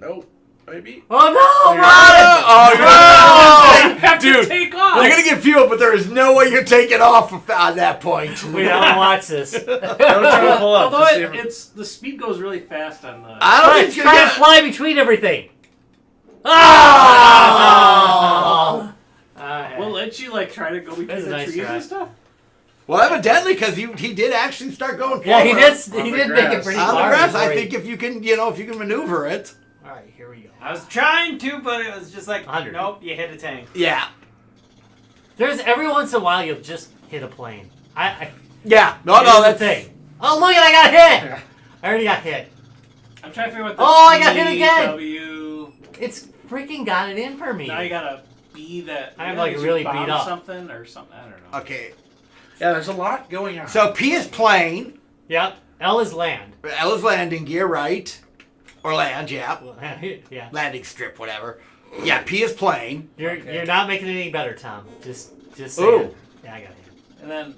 [SPEAKER 2] Nope. Maybe.
[SPEAKER 1] Oh no!
[SPEAKER 3] Oh,
[SPEAKER 5] have
[SPEAKER 3] dude,
[SPEAKER 5] to take off.
[SPEAKER 3] you're gonna get fuel, but there is no way you're taking off on that point.
[SPEAKER 1] We don't watch this.
[SPEAKER 2] Don't try to pull up.
[SPEAKER 5] Although
[SPEAKER 2] to see if-
[SPEAKER 5] the speed goes really fast on the.
[SPEAKER 3] I don't think you're
[SPEAKER 1] Try to
[SPEAKER 3] gonna.
[SPEAKER 1] fly between everything. Oh!
[SPEAKER 5] We'll let you try to go between
[SPEAKER 1] That's a
[SPEAKER 5] the
[SPEAKER 1] nice
[SPEAKER 5] trees
[SPEAKER 1] try.
[SPEAKER 5] and stuff.
[SPEAKER 3] Well, evidently, because he did actually start going forward.
[SPEAKER 1] Yeah, he did.
[SPEAKER 2] On
[SPEAKER 1] He
[SPEAKER 2] the
[SPEAKER 1] did make it
[SPEAKER 2] grass.
[SPEAKER 1] pretty
[SPEAKER 3] On the
[SPEAKER 1] far.
[SPEAKER 3] grass,
[SPEAKER 1] before
[SPEAKER 3] I
[SPEAKER 1] he-
[SPEAKER 3] think if you can maneuver it.
[SPEAKER 1] All right, here we go.
[SPEAKER 6] I was trying to, but it was just like,
[SPEAKER 1] 100.
[SPEAKER 6] nope, you hit a tank.
[SPEAKER 3] Yeah.
[SPEAKER 1] There's every once in a while you'll just hit a plane.
[SPEAKER 3] Yeah. No,
[SPEAKER 1] Here's
[SPEAKER 3] no,
[SPEAKER 1] the
[SPEAKER 3] that's
[SPEAKER 1] thing. Oh look! I got hit. I already got hit.
[SPEAKER 5] I'm trying to figure out the
[SPEAKER 1] Oh, I got hit again!
[SPEAKER 5] W.
[SPEAKER 1] It's freaking got it in for me.
[SPEAKER 5] Now you gotta B that.
[SPEAKER 1] I'm,
[SPEAKER 5] yeah,
[SPEAKER 1] like,
[SPEAKER 5] you
[SPEAKER 1] really
[SPEAKER 5] bomb
[SPEAKER 1] beat up.
[SPEAKER 5] Something or something. I don't know.
[SPEAKER 3] okay.
[SPEAKER 2] Yeah, there's a lot going on.
[SPEAKER 3] So P is plane.
[SPEAKER 1] Yep. L is land.
[SPEAKER 3] L is landing gear, right? Or land, yeah.
[SPEAKER 1] Yeah.
[SPEAKER 3] Landing strip, whatever. Yeah, P is plane.
[SPEAKER 1] You're not making it any better, Tom. Just
[SPEAKER 3] Ooh.
[SPEAKER 1] saying. Yeah, I got hit.
[SPEAKER 5] And then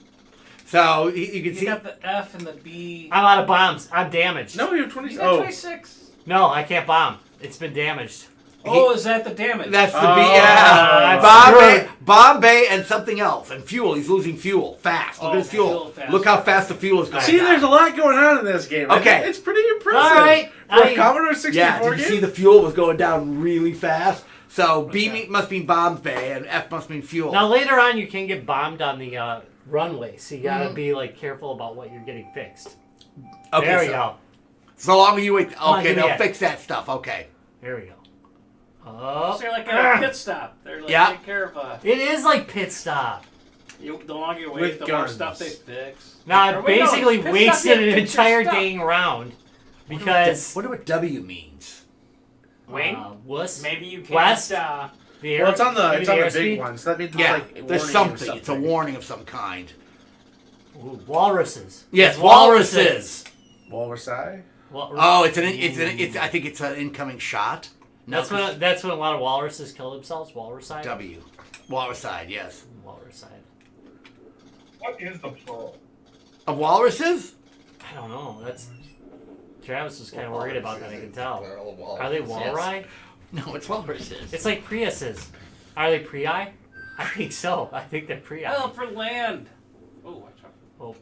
[SPEAKER 3] So you can
[SPEAKER 5] you
[SPEAKER 3] see.
[SPEAKER 5] got the F and the B.
[SPEAKER 1] I'm out of bombs. I'm damaged.
[SPEAKER 2] No, you have 20.
[SPEAKER 5] You got 26.
[SPEAKER 1] No, I can't bomb. It's been damaged.
[SPEAKER 5] Oh, is that the damage?
[SPEAKER 3] That's the
[SPEAKER 2] Oh,
[SPEAKER 3] B. Yeah.
[SPEAKER 1] that's
[SPEAKER 3] Bombay, and something else. And fuel. He's losing fuel fast. Look
[SPEAKER 5] Oh,
[SPEAKER 3] at his fuel.
[SPEAKER 5] fuel fast.
[SPEAKER 3] Look how fast the fuel is going.
[SPEAKER 2] See, there's a lot going on in this game.
[SPEAKER 3] Okay.
[SPEAKER 2] It's pretty impressive.
[SPEAKER 1] All right.
[SPEAKER 2] For a Commodore 64
[SPEAKER 3] Yeah, did you
[SPEAKER 2] game?
[SPEAKER 3] see the fuel was going down really fast? So B
[SPEAKER 5] Okay.
[SPEAKER 3] must mean bombs bay and F must mean fuel.
[SPEAKER 1] Now later on, you can get bombed on the runway, so you gotta be careful about what you're getting fixed.
[SPEAKER 3] Okay,
[SPEAKER 1] There we
[SPEAKER 3] so,
[SPEAKER 1] go.
[SPEAKER 3] So long as you wait.
[SPEAKER 1] on,
[SPEAKER 3] Okay,
[SPEAKER 1] give me
[SPEAKER 3] they'll
[SPEAKER 1] that.
[SPEAKER 3] fix that stuff. Okay.
[SPEAKER 1] There we go. Oh,
[SPEAKER 5] So you're like a pit stop. They're like
[SPEAKER 3] Yeah.
[SPEAKER 5] take care of
[SPEAKER 1] it is like pit stop.
[SPEAKER 5] the longer you wait,
[SPEAKER 2] With
[SPEAKER 5] the more
[SPEAKER 2] guns.
[SPEAKER 5] stuff they fix.
[SPEAKER 1] Now
[SPEAKER 5] Or
[SPEAKER 1] I
[SPEAKER 5] wait, no,
[SPEAKER 1] basically
[SPEAKER 5] pit stop,
[SPEAKER 1] wasted
[SPEAKER 5] yeah,
[SPEAKER 1] an
[SPEAKER 5] fix your
[SPEAKER 1] entire
[SPEAKER 5] stuff.
[SPEAKER 1] dang round because
[SPEAKER 3] Wonder what W means.
[SPEAKER 6] Wing?
[SPEAKER 1] wuss.
[SPEAKER 6] Maybe you can't.
[SPEAKER 1] West?
[SPEAKER 6] The
[SPEAKER 1] The
[SPEAKER 2] Well, it's on the
[SPEAKER 1] maybe
[SPEAKER 2] big
[SPEAKER 1] airspeed?
[SPEAKER 2] one, so that means
[SPEAKER 3] Yeah,
[SPEAKER 2] it's like
[SPEAKER 3] there's
[SPEAKER 2] warning
[SPEAKER 3] something.
[SPEAKER 2] or
[SPEAKER 3] It's a warning of some kind.
[SPEAKER 1] Ooh, walruses.
[SPEAKER 3] Yes,
[SPEAKER 1] It's
[SPEAKER 3] walruses.
[SPEAKER 2] Walrus eye?
[SPEAKER 3] Oh, it's I think it's an incoming shot. No,
[SPEAKER 1] That's when a lot of walruses kill themselves. Walruside.
[SPEAKER 3] W. Walrus side, yes.
[SPEAKER 1] Walruside.
[SPEAKER 7] What is the plural?
[SPEAKER 3] Of walruses?
[SPEAKER 1] I don't know. That's Travis was kind of worried about that. I can tell. Are they
[SPEAKER 3] Yes.
[SPEAKER 1] walrus?
[SPEAKER 3] No, it's walruses.
[SPEAKER 1] It's like Priuses. Are they Prii? I think so. I think they're Prii.
[SPEAKER 5] Oh, for land. Oh, watch out.
[SPEAKER 3] Oh,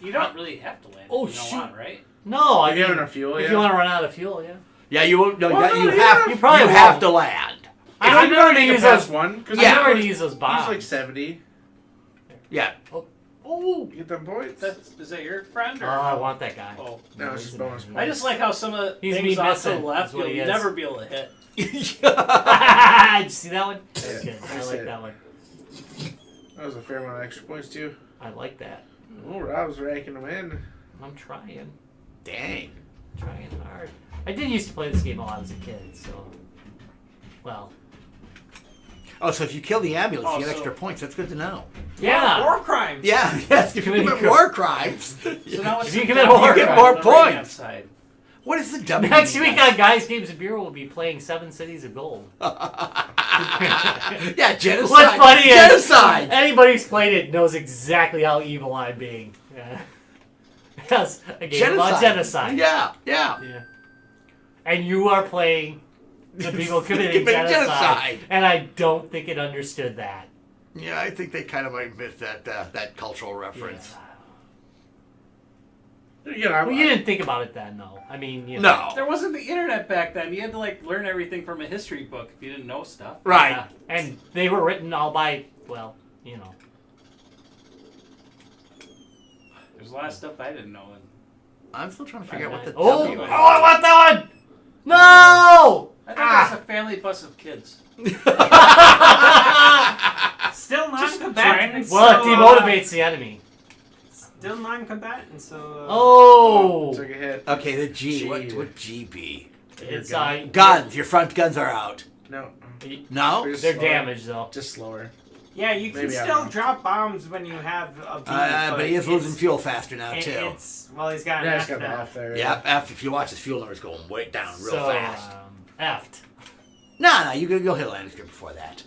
[SPEAKER 5] You don't really have to land.
[SPEAKER 1] Oh,
[SPEAKER 5] if you
[SPEAKER 1] shoot.
[SPEAKER 5] don't want, right?
[SPEAKER 1] No, I
[SPEAKER 2] If you have
[SPEAKER 1] mean,
[SPEAKER 2] enough fuel,
[SPEAKER 1] if
[SPEAKER 2] yeah.
[SPEAKER 1] you want to run out of fuel, yeah.
[SPEAKER 3] yeah, you won't. No,
[SPEAKER 2] Well,
[SPEAKER 3] you
[SPEAKER 2] no,
[SPEAKER 3] have.
[SPEAKER 1] you probably
[SPEAKER 3] you have
[SPEAKER 1] won't.
[SPEAKER 3] to land.
[SPEAKER 1] I'm
[SPEAKER 2] you
[SPEAKER 1] going to
[SPEAKER 2] make it
[SPEAKER 1] use
[SPEAKER 2] past
[SPEAKER 1] those.
[SPEAKER 2] one, because
[SPEAKER 1] I'm
[SPEAKER 3] Yeah.
[SPEAKER 1] going to use those bombs.
[SPEAKER 2] He's like 70.
[SPEAKER 3] Yeah.
[SPEAKER 2] Oh, get them points.
[SPEAKER 5] Is that your friend?
[SPEAKER 1] Oh,
[SPEAKER 5] Or
[SPEAKER 1] I want that guy.
[SPEAKER 5] Oh.
[SPEAKER 2] No, it's
[SPEAKER 1] he's
[SPEAKER 2] just
[SPEAKER 1] an
[SPEAKER 2] bonus
[SPEAKER 1] enemy.
[SPEAKER 2] points.
[SPEAKER 5] I just like how some of the
[SPEAKER 1] He's
[SPEAKER 5] things
[SPEAKER 1] me
[SPEAKER 5] off to the
[SPEAKER 1] missing,
[SPEAKER 5] left
[SPEAKER 1] is what
[SPEAKER 5] you'll
[SPEAKER 1] he is.
[SPEAKER 5] never be able to hit.
[SPEAKER 1] Did you see that one? That's good. I
[SPEAKER 2] I see
[SPEAKER 1] like
[SPEAKER 2] it.
[SPEAKER 1] that one.
[SPEAKER 2] That was a fair amount of extra points, too.
[SPEAKER 1] I like that.
[SPEAKER 2] Oh, Rob's racking them in.
[SPEAKER 1] I'm trying.
[SPEAKER 3] Dang.
[SPEAKER 1] Trying hard. I did used to play this game a lot as a kid, so. Well.
[SPEAKER 3] Oh, so if you kill the ambulance,
[SPEAKER 5] Oh,
[SPEAKER 3] you get
[SPEAKER 5] so-
[SPEAKER 3] extra points. That's good to know.
[SPEAKER 1] Yeah.
[SPEAKER 6] War crimes.
[SPEAKER 3] Yeah. Yes. If you
[SPEAKER 1] Committing
[SPEAKER 3] commit war crimes.
[SPEAKER 5] So now it's
[SPEAKER 1] If you
[SPEAKER 5] the
[SPEAKER 1] commit
[SPEAKER 5] W
[SPEAKER 1] war
[SPEAKER 5] on
[SPEAKER 3] crime,
[SPEAKER 5] the
[SPEAKER 3] more
[SPEAKER 5] right-hand
[SPEAKER 3] points.
[SPEAKER 5] side.
[SPEAKER 3] What is the W?
[SPEAKER 1] Next week on Guys, Games, and Beer, we'll be playing 7 Cities of Gold.
[SPEAKER 3] Yeah, genocide.
[SPEAKER 1] What's funny is
[SPEAKER 3] genocide.
[SPEAKER 1] anybody who's played it knows exactly how evil I'm being. Yeah. That's a game about genocide.
[SPEAKER 3] Yeah. Yeah.
[SPEAKER 1] Yeah. And you are playing the people committing
[SPEAKER 3] Committing
[SPEAKER 1] genocide.
[SPEAKER 3] genocide.
[SPEAKER 1] And I don't think it understood that.
[SPEAKER 3] Yeah, I think they kind of might miss that cultural reference.
[SPEAKER 2] You know,
[SPEAKER 1] Well, you didn't think about it then, though. I mean, you know.
[SPEAKER 3] No.
[SPEAKER 5] There wasn't the internet back then. You had to learn everything from a history book if you didn't know stuff.
[SPEAKER 3] Right.
[SPEAKER 1] Yeah. And they were written all by, well, you know.
[SPEAKER 5] There's a lot of stuff I didn't know.
[SPEAKER 3] I'm still trying to figure out what the
[SPEAKER 1] Oh,
[SPEAKER 3] W is.
[SPEAKER 1] I want that one! No!
[SPEAKER 5] I think that's a family bus of kids.
[SPEAKER 6] Still
[SPEAKER 5] Just
[SPEAKER 6] non-combatant.
[SPEAKER 1] Well, it demotivates the enemy.
[SPEAKER 6] Still non-combatant, so.
[SPEAKER 1] Oh!
[SPEAKER 2] Took a hit.
[SPEAKER 3] Okay, the G.
[SPEAKER 2] G.
[SPEAKER 3] What G be?
[SPEAKER 1] It's
[SPEAKER 3] Guns. Your front guns are out.
[SPEAKER 2] No.
[SPEAKER 3] No?
[SPEAKER 2] Just
[SPEAKER 1] They're
[SPEAKER 2] slower.
[SPEAKER 1] damaged though.
[SPEAKER 2] Just slower.
[SPEAKER 6] Yeah, you can
[SPEAKER 2] Maybe I
[SPEAKER 6] still
[SPEAKER 2] don't know.
[SPEAKER 6] drop bombs when you have a B.
[SPEAKER 3] But he is losing
[SPEAKER 6] it's-
[SPEAKER 3] fuel faster now too.
[SPEAKER 6] It's he's got an
[SPEAKER 2] Yeah,
[SPEAKER 6] F
[SPEAKER 2] it's got the
[SPEAKER 6] now.
[SPEAKER 2] F there.
[SPEAKER 3] Yeah, after if you watch his fuel numbers going way down real
[SPEAKER 1] So,
[SPEAKER 3] fast.
[SPEAKER 1] Effed.
[SPEAKER 3] No, you'll hit a landing strip before that.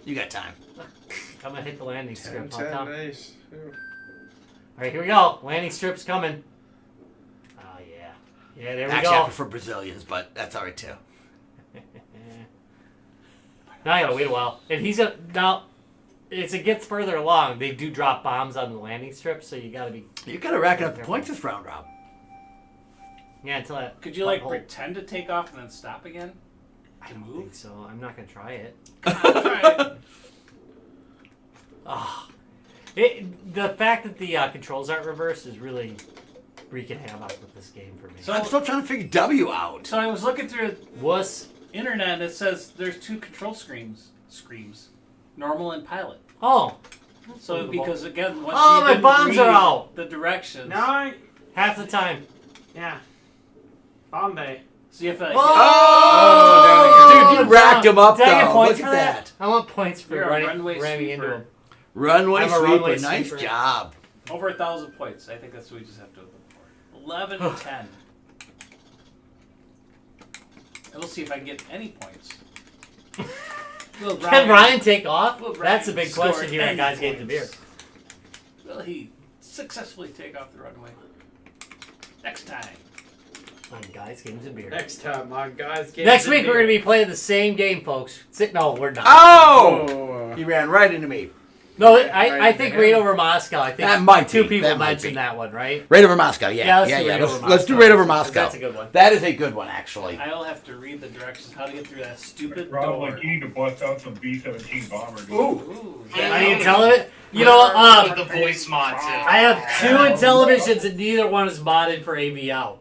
[SPEAKER 3] You got time.
[SPEAKER 1] I'm gonna hit the landing
[SPEAKER 2] 10,
[SPEAKER 1] strip.
[SPEAKER 2] 10,
[SPEAKER 1] Huh?
[SPEAKER 2] nice. Ooh.
[SPEAKER 1] Alright, here we go. Landing strip's coming. Oh, yeah. Yeah, there we
[SPEAKER 3] Actually, I
[SPEAKER 1] go.
[SPEAKER 3] prefer Brazilians, but that's alright too.
[SPEAKER 1] Now I gotta wait a while. And he's gonna. Now, as it gets further along, they do drop bombs on the landing strip, so you gotta be.
[SPEAKER 3] You're kind of racking up the points this round, Rob.
[SPEAKER 1] Yeah, until that.
[SPEAKER 5] Could you like
[SPEAKER 1] butthole-
[SPEAKER 5] pretend to take off and then stop again?
[SPEAKER 1] I don't think so. I'm not gonna try it.
[SPEAKER 5] Try it.
[SPEAKER 1] Oh. The fact that the controls aren't reversed is really wreaking havoc with this game for me.
[SPEAKER 5] So-
[SPEAKER 3] I'm still trying to figure W out.
[SPEAKER 5] So I was looking through
[SPEAKER 1] Wuss.
[SPEAKER 5] the internet and it says there's two control screens. Normal and pilot.
[SPEAKER 1] Oh.
[SPEAKER 5] So because again, once
[SPEAKER 1] Oh,
[SPEAKER 5] you
[SPEAKER 1] my
[SPEAKER 5] didn't
[SPEAKER 1] bombs are
[SPEAKER 5] read
[SPEAKER 1] out.
[SPEAKER 5] the directions.
[SPEAKER 6] No,
[SPEAKER 1] Half the time.
[SPEAKER 6] yeah. Bombay.
[SPEAKER 5] So you have to like,
[SPEAKER 3] Oh, dude, you racked him up
[SPEAKER 1] Did I get
[SPEAKER 3] though.
[SPEAKER 1] points
[SPEAKER 3] Look
[SPEAKER 1] for
[SPEAKER 3] at
[SPEAKER 1] that? I want points for
[SPEAKER 5] You're a
[SPEAKER 1] running,
[SPEAKER 5] runway
[SPEAKER 1] ramming into
[SPEAKER 5] sweeper.
[SPEAKER 1] him.
[SPEAKER 3] Runway
[SPEAKER 1] I'm a
[SPEAKER 3] sweeper.
[SPEAKER 1] runway
[SPEAKER 3] Nice
[SPEAKER 1] sweeper.
[SPEAKER 3] job.
[SPEAKER 5] over 1,000 points. I think that's what we just have to look for. 11 and 10. And we'll see if I can get any points. Will
[SPEAKER 1] Can Ryan take off?
[SPEAKER 5] Will
[SPEAKER 1] That's a
[SPEAKER 5] Ryan
[SPEAKER 1] big
[SPEAKER 5] score
[SPEAKER 1] question here at
[SPEAKER 5] any
[SPEAKER 1] Guys Game to Beer.
[SPEAKER 5] points? Will he successfully take off the runway? Next time.
[SPEAKER 1] On Guys Games and Beer.
[SPEAKER 6] Next time on Guys Games.
[SPEAKER 1] Next week we're going to be playing the same game, folks. No, we're not.
[SPEAKER 3] Oh! He ran right into me.
[SPEAKER 1] No,
[SPEAKER 2] Right
[SPEAKER 1] I think
[SPEAKER 2] there.
[SPEAKER 1] Raid Over Moscow. I think
[SPEAKER 3] That might
[SPEAKER 1] two
[SPEAKER 3] be.
[SPEAKER 1] people
[SPEAKER 3] That might
[SPEAKER 1] mentioned
[SPEAKER 3] be.
[SPEAKER 1] that one, right?
[SPEAKER 3] Raid over Moscow.
[SPEAKER 1] Yeah, let's
[SPEAKER 3] Yeah.
[SPEAKER 1] do Raid Over
[SPEAKER 3] Let's do
[SPEAKER 1] Moscow.
[SPEAKER 3] Raid over Moscow.
[SPEAKER 1] That's a good one.
[SPEAKER 3] That is a good one, actually.
[SPEAKER 5] I'll have to read the directions how to get through that stupid
[SPEAKER 7] Rob,
[SPEAKER 5] door.
[SPEAKER 7] like, you need to bust out some B-17 bomber. Dude.
[SPEAKER 5] Ooh.
[SPEAKER 1] I need television. You know,
[SPEAKER 4] With the voice mod too.
[SPEAKER 1] I have two in televisions and neither one is modded for AV out.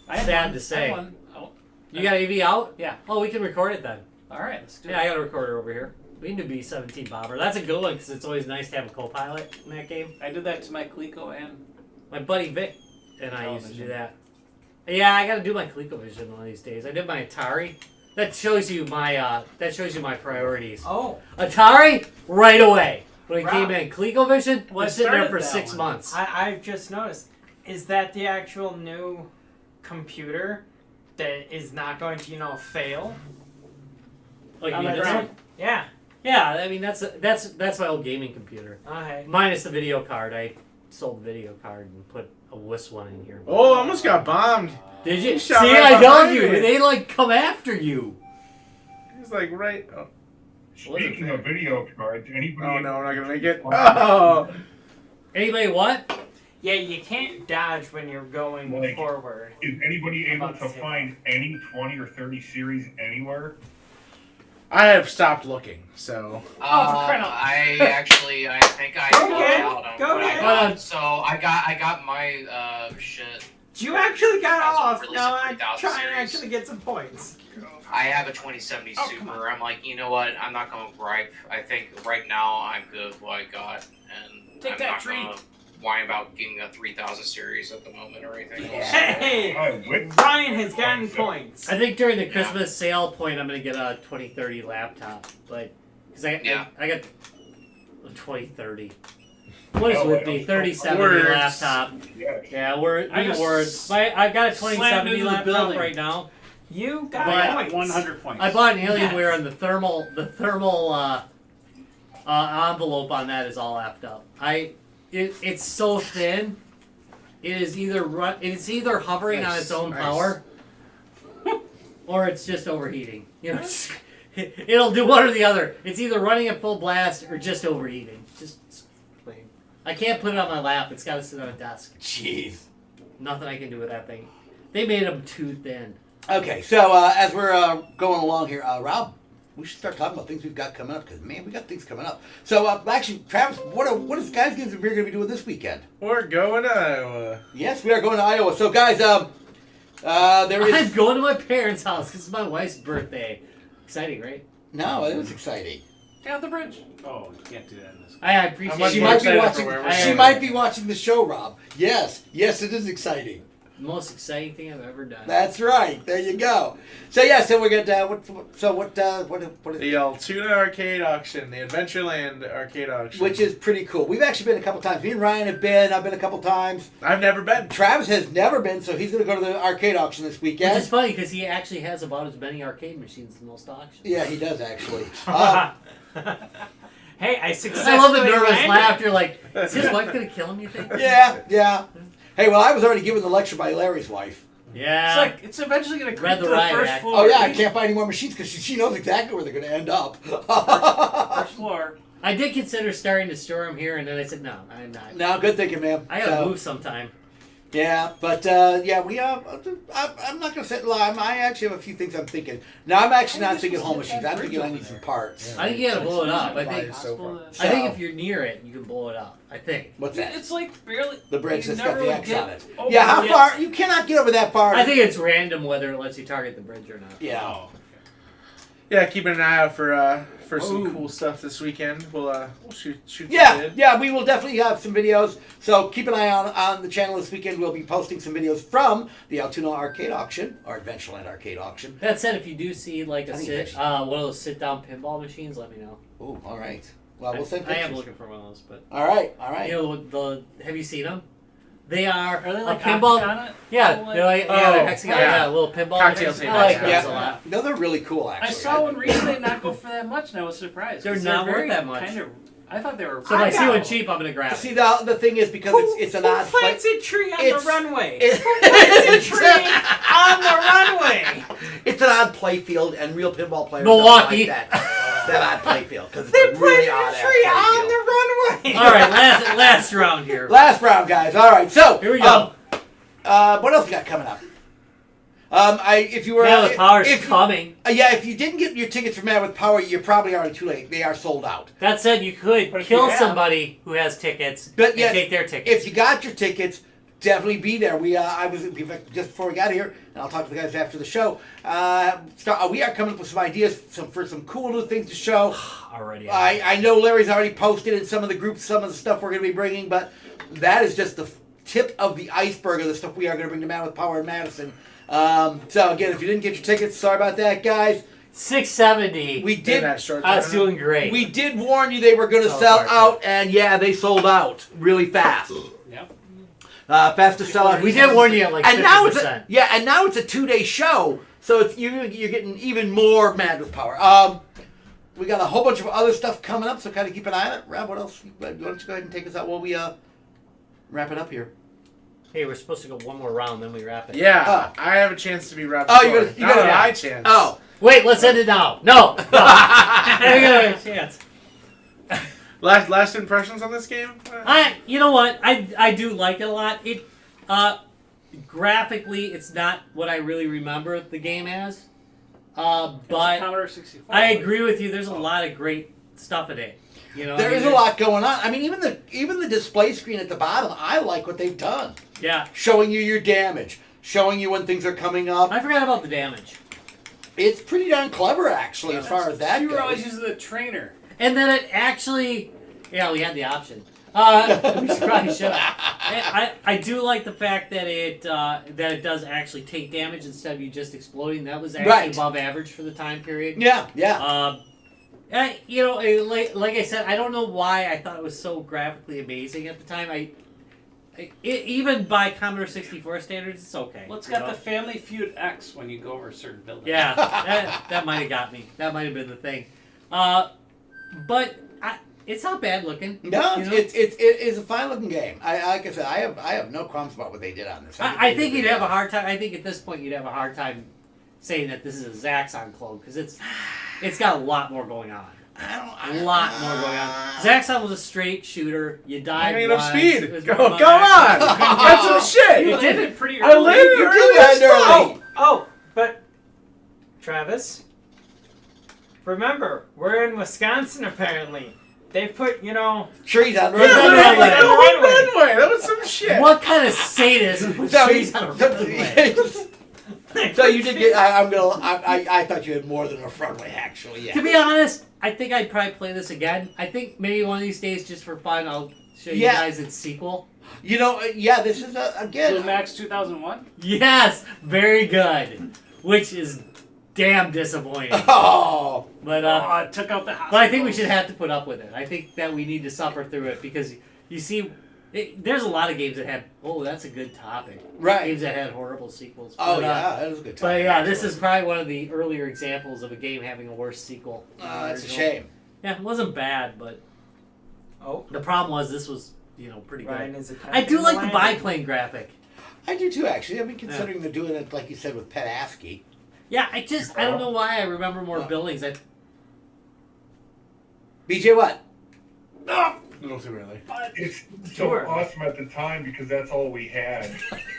[SPEAKER 5] I had
[SPEAKER 1] Sad
[SPEAKER 5] one.
[SPEAKER 1] to say.
[SPEAKER 5] I had one. Oh,
[SPEAKER 1] You got AV out?
[SPEAKER 5] yeah.
[SPEAKER 1] Oh, we can record it then.
[SPEAKER 5] All right, let's do
[SPEAKER 1] Yeah, I
[SPEAKER 5] it.
[SPEAKER 1] got a recorder over here. We can do B-17 Bomber. That's a good one because it's always nice to have a co-pilot in that game.
[SPEAKER 5] I did that to my Coleco and
[SPEAKER 1] My buddy Vic and I used to do
[SPEAKER 5] Television.
[SPEAKER 1] that. Yeah, I got to do my ColecoVision one of these days. I did my Atari. That shows you my priorities.
[SPEAKER 6] Oh,
[SPEAKER 1] Atari right away. When it
[SPEAKER 6] Wow.
[SPEAKER 1] came in, ColecoVision
[SPEAKER 5] Well, I
[SPEAKER 1] was sitting there
[SPEAKER 5] started
[SPEAKER 1] for
[SPEAKER 5] that
[SPEAKER 1] 6
[SPEAKER 5] one.
[SPEAKER 1] months.
[SPEAKER 6] I've just noticed. Is that the actual new computer that is not going to, fail?
[SPEAKER 1] Like
[SPEAKER 5] On
[SPEAKER 1] you
[SPEAKER 5] the
[SPEAKER 1] this
[SPEAKER 5] ground.
[SPEAKER 1] one?
[SPEAKER 6] Yeah.
[SPEAKER 1] Yeah, I mean that's my old gaming computer.
[SPEAKER 6] Okay.
[SPEAKER 1] Minus the video card. I sold the video card and put a WIS one in here.
[SPEAKER 2] Oh, I almost got bombed.
[SPEAKER 1] Did you?
[SPEAKER 2] He
[SPEAKER 1] See,
[SPEAKER 2] shot right
[SPEAKER 1] I told
[SPEAKER 2] behind
[SPEAKER 1] you.
[SPEAKER 2] me.
[SPEAKER 1] They like come after you.
[SPEAKER 2] He's like right. Oh,
[SPEAKER 7] Speaking of video cards, anybody?
[SPEAKER 2] oh no, I'm not gonna make it. Oh.
[SPEAKER 1] Anybody what?
[SPEAKER 6] Yeah, you can't dodge when you're going
[SPEAKER 7] Like-
[SPEAKER 6] forward.
[SPEAKER 7] Is anybody able
[SPEAKER 6] About
[SPEAKER 7] to
[SPEAKER 6] to say
[SPEAKER 7] find any 20 or 30 series anywhere?
[SPEAKER 2] I have stopped looking, so.
[SPEAKER 4] I think I
[SPEAKER 6] Go
[SPEAKER 4] got
[SPEAKER 6] ahead.
[SPEAKER 4] out on
[SPEAKER 6] Go
[SPEAKER 4] what I
[SPEAKER 6] ahead.
[SPEAKER 4] got. So I got my shit.
[SPEAKER 6] You actually got
[SPEAKER 4] That's what
[SPEAKER 6] off.
[SPEAKER 4] released
[SPEAKER 6] Now
[SPEAKER 4] the
[SPEAKER 6] I'm
[SPEAKER 4] 3000
[SPEAKER 6] trying to
[SPEAKER 4] series.
[SPEAKER 6] actually get some points.
[SPEAKER 4] I have a 2070
[SPEAKER 6] Oh, come
[SPEAKER 4] Super. I'm like, you know what? I'm not gonna gripe. I think right now I'm good with what I got, and
[SPEAKER 5] Take
[SPEAKER 4] I'm
[SPEAKER 5] that
[SPEAKER 4] not
[SPEAKER 5] treat.
[SPEAKER 4] gonna whine about getting a 3000 series at the moment or anything. else.
[SPEAKER 6] Hey,
[SPEAKER 7] I went.
[SPEAKER 6] Ryan has gotten points.
[SPEAKER 1] I think during the Christmas sale point, I'm gonna get a 2030 laptop, but because I
[SPEAKER 4] Yeah.
[SPEAKER 1] got a 2030. What is
[SPEAKER 7] Oh,
[SPEAKER 1] with
[SPEAKER 7] wait,
[SPEAKER 1] me?
[SPEAKER 7] I'm-
[SPEAKER 1] 3070
[SPEAKER 2] Words.
[SPEAKER 1] laptop.
[SPEAKER 7] Yes.
[SPEAKER 1] Yeah, word.
[SPEAKER 5] I just
[SPEAKER 1] words. I've got a
[SPEAKER 5] slammed
[SPEAKER 1] 2070
[SPEAKER 5] into the
[SPEAKER 1] laptop
[SPEAKER 5] building.
[SPEAKER 1] right now.
[SPEAKER 6] You got
[SPEAKER 1] But
[SPEAKER 6] points.
[SPEAKER 5] 100 points.
[SPEAKER 1] I bought an Alienware and the thermal envelope on that is all effed up. It's so thin. It's either hovering on its own
[SPEAKER 2] Nice.
[SPEAKER 1] power, or it's just overheating. You know, it'll do one or the other. It's either running at full blast or just overheating. Just plain. I can't put it on my lap. It's got to sit on a desk.
[SPEAKER 3] Jeez.
[SPEAKER 1] Nothing I can do with that thing. They made them too thin.
[SPEAKER 3] Okay, so as we're going along here, Rob, we should start talking about things we've got coming up because man, we got things coming up. So actually, Travis, what is guys games that we're going to be doing this weekend?
[SPEAKER 2] We're going to Iowa.
[SPEAKER 3] Yes, we are going to Iowa. So guys, there is.
[SPEAKER 1] I'm going to my parents' house. This is my wife's birthday. Exciting, right?
[SPEAKER 3] No, it was exciting.
[SPEAKER 5] Down the bridge. Oh, you can't do that in this.
[SPEAKER 1] I
[SPEAKER 2] I'm
[SPEAKER 1] appreciate
[SPEAKER 2] much
[SPEAKER 3] She
[SPEAKER 1] it.
[SPEAKER 2] more
[SPEAKER 3] might be
[SPEAKER 2] excited for
[SPEAKER 3] watching.
[SPEAKER 2] where we're
[SPEAKER 3] She
[SPEAKER 2] going.
[SPEAKER 3] might be watching the show, Rob. Yes, it is exciting.
[SPEAKER 1] Most exciting thing I've ever done.
[SPEAKER 3] That's right. There you go. So yeah, so we're gonna. What is
[SPEAKER 2] The Altoona Arcade Auction, the Adventureland Arcade Auction.
[SPEAKER 3] which is pretty cool. We've actually been a couple times. Me and Ryan have been. I've been a couple times.
[SPEAKER 2] I've never been.
[SPEAKER 3] Travis has never been, so he's gonna go to the arcade auction this
[SPEAKER 1] Which
[SPEAKER 3] weekend.
[SPEAKER 1] is funny because he actually has about as many arcade machines as most auctions.
[SPEAKER 3] Yeah, he does actually.
[SPEAKER 6] Hey, I
[SPEAKER 1] I
[SPEAKER 6] successfully
[SPEAKER 1] love the nervous
[SPEAKER 6] landed.
[SPEAKER 1] laughter. Like, is his wife gonna kill him? You think?
[SPEAKER 3] yeah. Hey, well, I was already given the lecture by Larry's wife.
[SPEAKER 1] Yeah.
[SPEAKER 5] It's eventually going to
[SPEAKER 1] Read
[SPEAKER 5] creep
[SPEAKER 1] the
[SPEAKER 5] to the
[SPEAKER 1] riot
[SPEAKER 5] first
[SPEAKER 1] act.
[SPEAKER 5] floor.
[SPEAKER 3] Oh yeah, I can't buy any more machines because she knows exactly where they're gonna end up.
[SPEAKER 5] First floor.
[SPEAKER 1] I did consider starting to store them here, and then I said, no, I'm not.
[SPEAKER 3] No, good thinking, man.
[SPEAKER 1] I gotta
[SPEAKER 3] So,
[SPEAKER 1] move sometime.
[SPEAKER 3] Yeah, but yeah, we I'm not gonna sit lie. I actually have a few things I'm thinking. Now I'm actually not thinking home machines. I'm thinking I need some parts.
[SPEAKER 1] I think you gotta blow it up. I think.
[SPEAKER 2] So far.
[SPEAKER 1] I think if you're near it, you can blow it up. I think.
[SPEAKER 3] What's that?
[SPEAKER 5] It's like barely.
[SPEAKER 3] The bridge
[SPEAKER 5] you
[SPEAKER 3] that's got
[SPEAKER 5] never
[SPEAKER 3] the
[SPEAKER 5] would
[SPEAKER 3] X
[SPEAKER 5] get
[SPEAKER 3] on it.
[SPEAKER 5] over
[SPEAKER 3] Yeah, how
[SPEAKER 5] it.
[SPEAKER 3] far? You cannot get over that far.
[SPEAKER 1] I think it's random whether it lets you target the bridge or not.
[SPEAKER 3] Yeah.
[SPEAKER 5] Oh.
[SPEAKER 2] Yeah, keeping an eye out for some
[SPEAKER 1] Ooh.
[SPEAKER 2] cool stuff this weekend. We'll shoot some
[SPEAKER 3] Yeah,
[SPEAKER 2] vid.
[SPEAKER 3] yeah, we will definitely have some videos. So keep an eye on the channel this weekend. We'll be posting some videos from the Altoona Arcade Auction or Adventureland Arcade Auction.
[SPEAKER 1] That said, if you do see like
[SPEAKER 3] I
[SPEAKER 1] a
[SPEAKER 3] think
[SPEAKER 1] sit,
[SPEAKER 3] it's-
[SPEAKER 1] one of those sit-down pinball machines, let me know.
[SPEAKER 3] Oh, all right. Well, we'll send
[SPEAKER 1] I am
[SPEAKER 3] pictures.
[SPEAKER 1] looking for one of those, but
[SPEAKER 3] All right.
[SPEAKER 1] you know have you seen them? They are
[SPEAKER 5] Are they like
[SPEAKER 1] a pinball.
[SPEAKER 5] Octagon?
[SPEAKER 1] Yeah,
[SPEAKER 5] Oh,
[SPEAKER 1] they're like
[SPEAKER 2] oh,
[SPEAKER 1] they're hexagon.
[SPEAKER 2] yeah.
[SPEAKER 1] Yeah, little pinball.
[SPEAKER 2] Cocktail
[SPEAKER 1] machines.
[SPEAKER 2] table,
[SPEAKER 1] I like
[SPEAKER 2] yeah.
[SPEAKER 1] those a lot.
[SPEAKER 3] No, they're really cool, actually.
[SPEAKER 5] I saw one recently not go for that much, and I was surprised.
[SPEAKER 1] They're
[SPEAKER 5] 'cause
[SPEAKER 1] not worth
[SPEAKER 5] very
[SPEAKER 1] that much.
[SPEAKER 5] Kind of, I thought they were.
[SPEAKER 1] So if I see
[SPEAKER 6] know.
[SPEAKER 1] one cheap, I'm gonna grab it.
[SPEAKER 3] See, the thing is because it's an odd
[SPEAKER 6] Who plants a tree on
[SPEAKER 3] It's-
[SPEAKER 6] the runway?
[SPEAKER 3] It's,
[SPEAKER 6] Plants a tree on the runway.
[SPEAKER 3] it's an odd play field, and real pinball players
[SPEAKER 1] Milwaukee.
[SPEAKER 3] don't like that odd play field because
[SPEAKER 6] They
[SPEAKER 3] it's a really
[SPEAKER 6] planted
[SPEAKER 3] odd
[SPEAKER 6] a tree
[SPEAKER 3] ass play
[SPEAKER 6] on
[SPEAKER 3] field.
[SPEAKER 6] the runway.
[SPEAKER 1] All right, last round here.
[SPEAKER 3] Last round, guys. All right, so
[SPEAKER 1] Here we go.
[SPEAKER 3] What else we got coming up? If you were
[SPEAKER 1] Yeah, the power's
[SPEAKER 3] if,
[SPEAKER 1] coming.
[SPEAKER 3] if you didn't get your tickets from Mad with Power, you're probably already too late. They are sold out.
[SPEAKER 1] That said, you could
[SPEAKER 5] But if
[SPEAKER 1] kill
[SPEAKER 5] you have-
[SPEAKER 1] somebody who has tickets
[SPEAKER 3] But
[SPEAKER 1] and
[SPEAKER 3] yes,
[SPEAKER 1] take their tickets.
[SPEAKER 3] If you got your tickets, definitely be there. We just before we got here, and I'll talk to the guys after the show. We are coming up with some ideas for some cool new things to show.
[SPEAKER 1] Already.
[SPEAKER 3] I know Larry's already posted in some of the groups some of the stuff we're going to be bringing, but that is just the tip of the iceberg of the stuff we are going to bring to Man with Power in Madison. So again, if you didn't get your tickets, sorry about that, guys.
[SPEAKER 1] 670.
[SPEAKER 3] We
[SPEAKER 2] In
[SPEAKER 3] did.
[SPEAKER 2] that short
[SPEAKER 1] I was
[SPEAKER 2] tournament.
[SPEAKER 1] doing great.
[SPEAKER 3] We did warn you they were going to
[SPEAKER 1] Oh,
[SPEAKER 3] sell
[SPEAKER 1] sorry.
[SPEAKER 3] out, and yeah, they sold out really fast.
[SPEAKER 5] Yep.
[SPEAKER 3] Fast to sell out.
[SPEAKER 1] We did warn you at like 50%.
[SPEAKER 3] And now it's and now it's a 2-day show, so it's you're getting even more Mad with Power. We got a whole bunch of other stuff coming up, so kind of keep an eye on it. Rob, what else? Why don't you go ahead and take us out while we wrap it up here?
[SPEAKER 1] Hey, we're supposed to go one more round, then we wrap it.
[SPEAKER 2] Yeah, I have a chance to be Rob.
[SPEAKER 3] Oh, you gotta-
[SPEAKER 2] Not
[SPEAKER 3] yeah.
[SPEAKER 2] my chance.
[SPEAKER 3] Oh,
[SPEAKER 1] Wait, let's end it now. No. I got a chance.
[SPEAKER 2] Last impressions on this game?
[SPEAKER 1] You know what? I do like it a lot. It graphically, it's not what I really remember the game as. But
[SPEAKER 5] Commodore 64.
[SPEAKER 1] I agree with you. There's a lot of great stuff in it. You know,
[SPEAKER 3] there is a lot going on. I mean, even the display screen at the bottom, I like what they've done,
[SPEAKER 1] Yeah,
[SPEAKER 3] showing you your damage, showing you when things are coming up.
[SPEAKER 1] I forgot about the damage.
[SPEAKER 3] It's pretty darn clever, actually, as far as that
[SPEAKER 5] You were always
[SPEAKER 3] goes.
[SPEAKER 5] using the trainer.
[SPEAKER 1] And then it actually, yeah, we had the option. We probably should have. I do like the fact that it does actually take damage instead of you just exploding. That was actually
[SPEAKER 3] Right.
[SPEAKER 1] above average for the time period.
[SPEAKER 3] Yeah.
[SPEAKER 1] You know, like I said, I don't know why I thought it was so graphically amazing at the time. Even by Commodore 64 standards, it's okay.
[SPEAKER 5] Well, it's
[SPEAKER 1] you
[SPEAKER 5] got
[SPEAKER 1] know?
[SPEAKER 5] the Family Feud X when you go over a certain building.
[SPEAKER 1] Yeah, that might have got me. That might have been the thing. But it's not bad looking.
[SPEAKER 3] No,
[SPEAKER 1] you know?
[SPEAKER 3] it is a fine looking game. Like I said, I have no qualms about what they did on this.
[SPEAKER 1] I think you'd have a hard time. I think at this point you'd have a hard time saying that this is a Zaxxon clone because it's got a lot more going on. A lot more going on. Zaxxon was a straight shooter. You died
[SPEAKER 2] I ain't enough
[SPEAKER 1] once.
[SPEAKER 2] speed.
[SPEAKER 1] It was
[SPEAKER 2] Go
[SPEAKER 1] more
[SPEAKER 2] on.
[SPEAKER 1] action.
[SPEAKER 2] Get some shit.
[SPEAKER 5] You did it pretty
[SPEAKER 2] I
[SPEAKER 5] early.
[SPEAKER 2] landed
[SPEAKER 3] You
[SPEAKER 2] early
[SPEAKER 3] did
[SPEAKER 2] as
[SPEAKER 3] that
[SPEAKER 2] fuck.
[SPEAKER 3] early.
[SPEAKER 6] Oh, but Travis, remember, we're in Wisconsin apparently. They put,
[SPEAKER 3] trees on the
[SPEAKER 2] Yeah, but
[SPEAKER 3] runway.
[SPEAKER 2] it was the whole runway. That was some shit.
[SPEAKER 1] What kind of sadism puts trees on a runway?
[SPEAKER 3] So you did get. I thought you had more than a frontway, actually. Yeah.
[SPEAKER 1] To be honest, I think I'd probably play this again. I think maybe one of these days, just for fun, I'll show you guys its sequel.
[SPEAKER 3] This is again.
[SPEAKER 5] Blue Max 2001.
[SPEAKER 1] Yes, very good. Which is damn disappointing.
[SPEAKER 3] Oh.
[SPEAKER 1] But
[SPEAKER 5] it took out the house.
[SPEAKER 1] but I think we should have to put up with it. I think that we need to suffer through it because you see, there's a lot of games that had. Oh, that's a good topic.
[SPEAKER 3] Right.
[SPEAKER 1] Games that had horrible sequels.
[SPEAKER 3] Oh
[SPEAKER 1] But,
[SPEAKER 3] yeah, that was a good time.
[SPEAKER 1] But yeah, this is probably one of the earlier examples of a game having a worse sequel. than the
[SPEAKER 3] That's a
[SPEAKER 1] original.
[SPEAKER 3] shame.
[SPEAKER 1] Yeah, it wasn't bad, but
[SPEAKER 6] Oh,
[SPEAKER 1] the problem was this was pretty good.
[SPEAKER 6] Ryan is
[SPEAKER 1] I do like the
[SPEAKER 6] landing.
[SPEAKER 1] biplane graphic.
[SPEAKER 3] I do too, actually. I mean, considering they're doing it like you said with Pet ASCII.
[SPEAKER 1] Yeah, I don't know why I remember more buildings.
[SPEAKER 3] BJ, what?
[SPEAKER 2] No, too really.
[SPEAKER 7] It's
[SPEAKER 6] Sure.
[SPEAKER 7] so awesome at the time because that's all we had.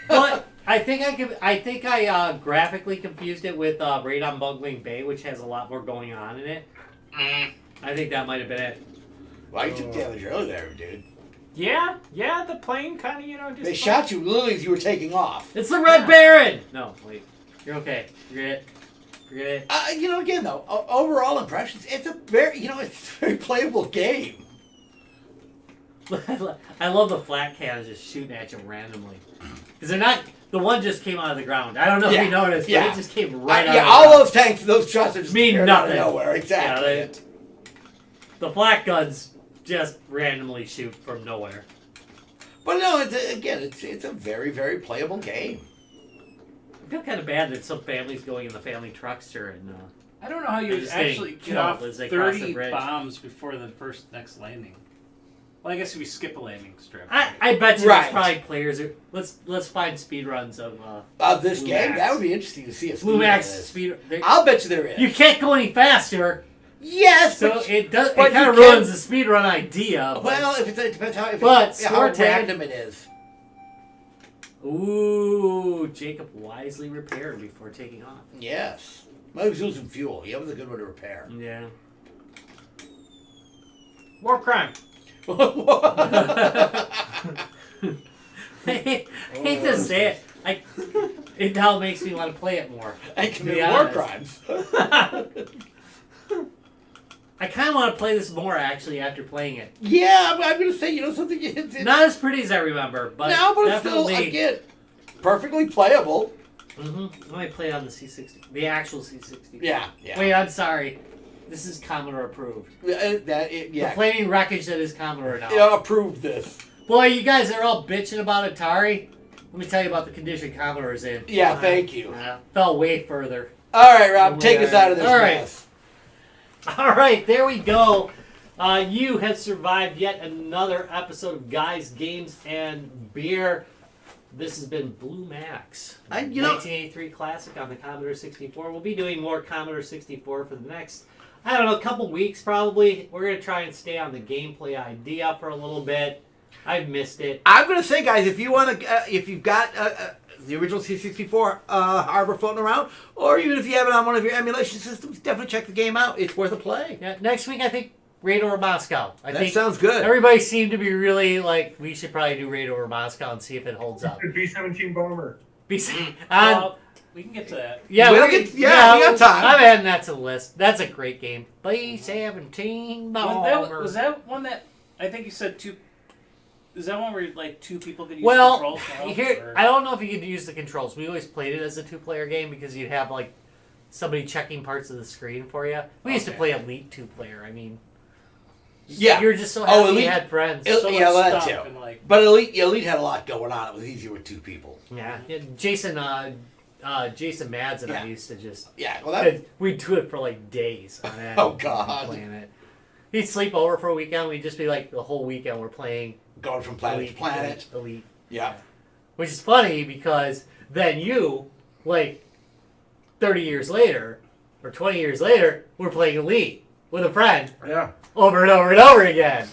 [SPEAKER 1] But I think I graphically confused it with Raid on Bugwing Bay, which has a lot more going on in it.
[SPEAKER 4] Mm.
[SPEAKER 1] I think that might have been it.
[SPEAKER 3] Well, you took damage early there, dude.
[SPEAKER 6] Yeah, the plane kind of, just.
[SPEAKER 3] They shot you literally as you were taking off.
[SPEAKER 1] It's the Red Baron. No, wait, you're okay. Forget it.
[SPEAKER 3] Again though, overall impressions, it's a very, it's a very playable game.
[SPEAKER 1] I love the flat cannons just shooting at you randomly because they're not. The one just came out of the ground. I don't know if you noticed, but it just came right out.
[SPEAKER 3] Yeah,
[SPEAKER 1] of the
[SPEAKER 3] all
[SPEAKER 1] ground.
[SPEAKER 3] those tanks, those shots are just
[SPEAKER 1] Mean
[SPEAKER 3] appearing out of
[SPEAKER 1] nothing.
[SPEAKER 3] nowhere. Exactly.
[SPEAKER 1] Yeah, the flat guns just randomly shoot from nowhere.
[SPEAKER 3] But no, it's a very, very playable game.
[SPEAKER 1] I feel kind of bad that some families going in the family truckster and.
[SPEAKER 5] I don't know how you
[SPEAKER 1] They're
[SPEAKER 5] would
[SPEAKER 1] just getting
[SPEAKER 5] actually get
[SPEAKER 1] killed
[SPEAKER 5] off
[SPEAKER 1] as they cross the
[SPEAKER 5] 30
[SPEAKER 1] bridge.
[SPEAKER 5] bombs before the next landing. Well, I guess if you skip a landing strip.
[SPEAKER 1] I bet you
[SPEAKER 3] Right.
[SPEAKER 1] there's probably players. Let's find speed runs of
[SPEAKER 3] This
[SPEAKER 1] Blue
[SPEAKER 3] game,
[SPEAKER 1] Max.
[SPEAKER 3] that would be interesting to see. A
[SPEAKER 1] Blue Max
[SPEAKER 3] speed.
[SPEAKER 1] speed.
[SPEAKER 3] I'll bet you there is.
[SPEAKER 1] You can't go any faster,
[SPEAKER 3] Yes,
[SPEAKER 1] so
[SPEAKER 3] but
[SPEAKER 1] it does. It
[SPEAKER 3] but
[SPEAKER 1] kind of
[SPEAKER 3] you can-
[SPEAKER 1] ruins the speed run idea. But,
[SPEAKER 3] well, if it depends how.
[SPEAKER 1] But
[SPEAKER 3] how
[SPEAKER 1] score tag-
[SPEAKER 3] random it is.
[SPEAKER 1] ooh, Jacob wisely repaired before taking off.
[SPEAKER 3] Yes. Well, he was using fuel. That was a good one to repair.
[SPEAKER 1] Yeah.
[SPEAKER 6] War crime.
[SPEAKER 1] I hate to say it. It now makes me want to play it more.
[SPEAKER 3] And
[SPEAKER 1] to
[SPEAKER 3] commit
[SPEAKER 1] be
[SPEAKER 3] war
[SPEAKER 1] honest.
[SPEAKER 3] crimes.
[SPEAKER 1] I kind of want to play this more actually after playing it.
[SPEAKER 3] Yeah, I'm going to say, something. It's
[SPEAKER 1] Not as pretty as I remember, but
[SPEAKER 3] no, but it's still,
[SPEAKER 1] definitely.
[SPEAKER 3] again, perfectly playable.
[SPEAKER 1] Mm-hmm. Let me play it on the C60, the actual C60.
[SPEAKER 3] Yeah.
[SPEAKER 1] Wait, I'm sorry. This is Commodore approved.
[SPEAKER 3] The
[SPEAKER 1] flaming wreckage that is Commodore now.
[SPEAKER 3] Yeah, approved this.
[SPEAKER 1] Boy, you guys are all bitching about Atari. Let me tell you about the condition Commodore's in.
[SPEAKER 3] Yeah, thank you.
[SPEAKER 1] Fell way further.
[SPEAKER 3] All right, Rob,
[SPEAKER 1] Oh,
[SPEAKER 3] take us out of this
[SPEAKER 1] all right.
[SPEAKER 3] mess.
[SPEAKER 1] All right, there we go. You have survived yet another episode of Guys, Games, and Beer. This has been Blue Max, 1983 classic on the Commodore 64. We'll be doing more Commodore 64 for the next, I don't know, couple weeks probably. We're going to try and stay on the gameplay idea for a little bit. I've missed it.
[SPEAKER 3] I'm going to say, guys, if you want to, if you've got the original C64 hardware floating around, or even if you have it on one of your emulation systems, definitely check the game out. It's worth a play.
[SPEAKER 1] Yeah, next week, I think Raid over Moscow. I
[SPEAKER 3] That
[SPEAKER 1] think
[SPEAKER 3] sounds good.
[SPEAKER 1] everybody seemed to be really like, we should probably do Raid over Moscow and see if it holds up.
[SPEAKER 7] B-17 bomber.
[SPEAKER 5] Well, we can get to that.
[SPEAKER 1] Yeah,
[SPEAKER 3] We'll
[SPEAKER 1] we
[SPEAKER 3] get- yeah, we got time.
[SPEAKER 1] I'm adding that to the list. That's a great game. B-17 bomber.
[SPEAKER 5] Was that one that I think you said two? Is that one where like two people could use
[SPEAKER 1] Well,
[SPEAKER 5] controls? to help,
[SPEAKER 1] here
[SPEAKER 5] or-
[SPEAKER 1] I don't know if you could use the controls. We always played it as a two-player game because you'd have like somebody checking parts of the screen for you. We used to
[SPEAKER 3] Okay.
[SPEAKER 1] play Elite two-player. I mean,
[SPEAKER 3] Yeah.
[SPEAKER 1] you were just so happy
[SPEAKER 3] Elite-
[SPEAKER 1] you had friends.
[SPEAKER 3] El-
[SPEAKER 5] so
[SPEAKER 3] yeah,
[SPEAKER 5] much
[SPEAKER 3] that
[SPEAKER 5] stuff
[SPEAKER 3] too.
[SPEAKER 5] and, like,
[SPEAKER 3] But Elite had a lot going on. It was easier with two people.
[SPEAKER 1] Yeah, Jason Mads and I
[SPEAKER 3] Yeah.
[SPEAKER 1] used to just
[SPEAKER 3] Yeah, well, that.
[SPEAKER 1] we'd do it for like days on end.
[SPEAKER 3] Oh, God.
[SPEAKER 1] Playing it. He'd sleep over for a weekend. We'd just be like the whole weekend we're playing
[SPEAKER 3] Going from planet
[SPEAKER 1] Elite,
[SPEAKER 3] to planet.
[SPEAKER 1] Elite.
[SPEAKER 3] Yeah.
[SPEAKER 1] Which is funny because then you, like 30 years later or 20 years later, we're playing Elite with a friend
[SPEAKER 2] Yeah.
[SPEAKER 1] over and over and over again.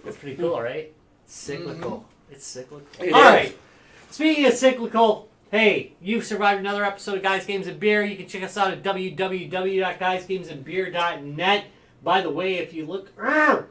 [SPEAKER 1] That's pretty cool, right? Cyclical. It's cyclical.
[SPEAKER 3] It
[SPEAKER 1] All
[SPEAKER 3] is.
[SPEAKER 1] right. Speaking of cyclical, Hey, you've survived another episode of Guys, Games, and Beer. You can check us out at www.guysgamesandbeer.net. By the way, if you look,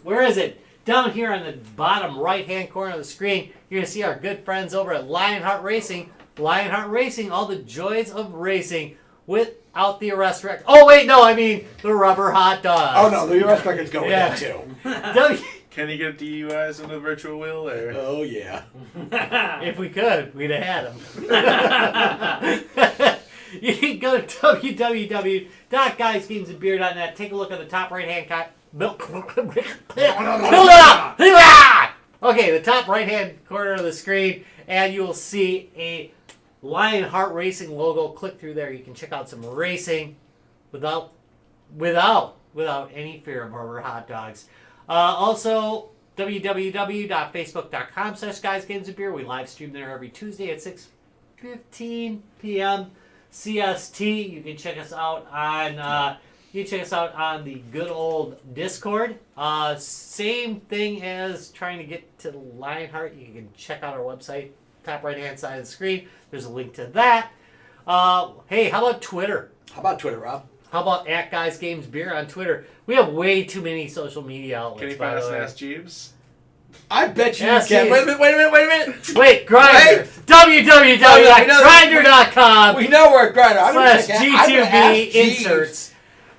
[SPEAKER 1] where is it? Down here on the bottom right-hand corner of the screen, you're going to see our good friends over at Lionheart Racing. Lionheart Racing, all the joys of racing without the arrest record. Oh, wait, no, I mean the rubber hot dog.
[SPEAKER 3] Oh, no, the arrest record's going
[SPEAKER 1] Yeah.
[SPEAKER 3] with that, too.
[SPEAKER 2] Can you get DUIs in the virtual wheel? Or?
[SPEAKER 3] Oh, yeah.
[SPEAKER 1] If we could, we'd have had them. You can go to www.guysgamesandbeer.net. Take a look at the top right-hand Okay, the top right-hand corner of the screen, and you will see a Lionheart Racing logo. Click through there. You can check out some racing without any fear of rubber hot dogs. Also, www.facebook.com/guysgamesandbeer. We live stream there every Tuesday at 6:15 p.m. CST. You can check us out on the good old Discord. Same thing as trying to get to Lionheart. You can check out our website, top right hand side of the screen. There's a link to that. Hey, how about Twitter?
[SPEAKER 3] How about Twitter, Rob?
[SPEAKER 1] How about @GuysGamesBeer on Twitter? We have way too many social media outlets.
[SPEAKER 2] Can you
[SPEAKER 1] by
[SPEAKER 2] find
[SPEAKER 1] the
[SPEAKER 2] us
[SPEAKER 1] way.
[SPEAKER 2] an Ask Jeeves?
[SPEAKER 3] I bet you
[SPEAKER 1] Yes,
[SPEAKER 3] can.
[SPEAKER 1] he
[SPEAKER 3] Wait
[SPEAKER 1] is.
[SPEAKER 3] a minute.
[SPEAKER 1] Wait, Grindr.
[SPEAKER 3] Wait.
[SPEAKER 1] www.grindr.com
[SPEAKER 3] We know where Grindr. I'm gonna
[SPEAKER 1] /G2B
[SPEAKER 3] check out. I'm gonna Ask Jeeves.
[SPEAKER 1] inserts.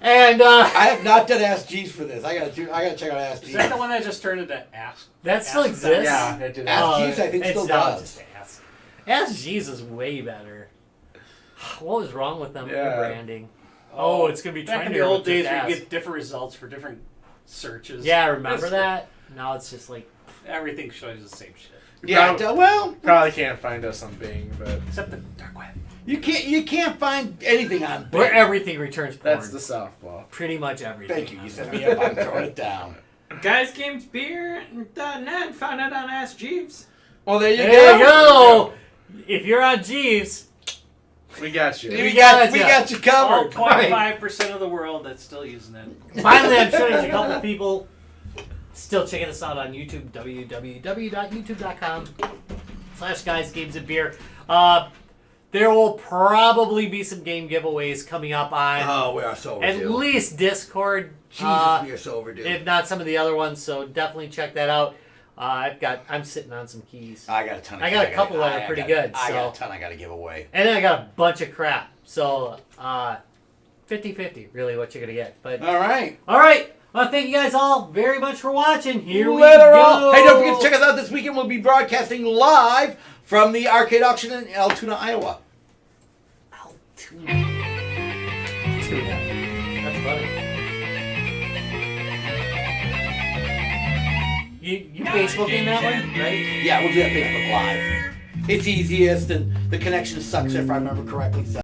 [SPEAKER 1] And
[SPEAKER 3] I have not done Ask Jeeves for this. I gotta check out Ask
[SPEAKER 5] Is
[SPEAKER 3] Jeeves.
[SPEAKER 5] that the one that just turned into Ask?
[SPEAKER 1] that still
[SPEAKER 5] Ask
[SPEAKER 1] exists.
[SPEAKER 2] Yeah, it did.
[SPEAKER 3] Ask Jeeves, I think,
[SPEAKER 1] it's
[SPEAKER 3] still
[SPEAKER 1] now
[SPEAKER 3] does.
[SPEAKER 1] just Ask. Ask Jeeves is way better. What was wrong with them
[SPEAKER 2] Yeah.
[SPEAKER 1] branding? Oh, it's gonna be
[SPEAKER 5] Back in
[SPEAKER 1] trendier
[SPEAKER 5] the old
[SPEAKER 1] with just
[SPEAKER 5] days, where
[SPEAKER 1] Ask.
[SPEAKER 5] you get different results for different searches.
[SPEAKER 1] Yeah, remember
[SPEAKER 5] That's-
[SPEAKER 1] that? Now it's just like
[SPEAKER 5] Everything shows the same shit,
[SPEAKER 3] Yeah. Well,
[SPEAKER 2] Probably can't find us on Bing, but
[SPEAKER 5] except the dark web.
[SPEAKER 3] you can't find anything on Bing.
[SPEAKER 1] where everything returns porn.
[SPEAKER 2] that's the softball.
[SPEAKER 1] Pretty much everything.
[SPEAKER 3] Thank you. You set me up. I'm throwing it down.
[SPEAKER 6] GuysGamesBeer.net. Found it on Ask Jeeves.
[SPEAKER 3] Well, there you
[SPEAKER 1] There you go. If you're on Jeeves,
[SPEAKER 2] We got you.
[SPEAKER 3] We got you
[SPEAKER 5] All
[SPEAKER 3] covered.
[SPEAKER 5] 0.5% of the world that's still using it.
[SPEAKER 1] finally, I'm sure there's a couple people still checking us out on YouTube. www.youtube.com/guysgamesandbeer. There will probably be some game giveways coming up on
[SPEAKER 3] Oh, we are so
[SPEAKER 1] at
[SPEAKER 3] overdue.
[SPEAKER 1] least Discord.
[SPEAKER 3] Jesus, we are so overdue.
[SPEAKER 1] If not some of the other ones, so definitely check that out. I'm sitting on some keys.
[SPEAKER 3] I got a ton.
[SPEAKER 1] I got a couple that are pretty good,
[SPEAKER 3] I got a
[SPEAKER 1] so-
[SPEAKER 3] ton. I got to give away.
[SPEAKER 1] And then I got a bunch of crap. So 50-50 really what you're gonna get. But
[SPEAKER 3] All right.
[SPEAKER 1] alright. Well, thank you guys all very much for watching. Here we
[SPEAKER 3] Later
[SPEAKER 1] go.
[SPEAKER 3] on. Hey, don't forget to check us out this weekend. We'll be broadcasting live from the arcade auction in Altoona, Iowa.
[SPEAKER 1] Altoona. That's funny. You Facebooking that one, right?
[SPEAKER 3] Yeah, we'll do that Facebook Live. It's easiest, and the connection sucks if I remember correctly. So.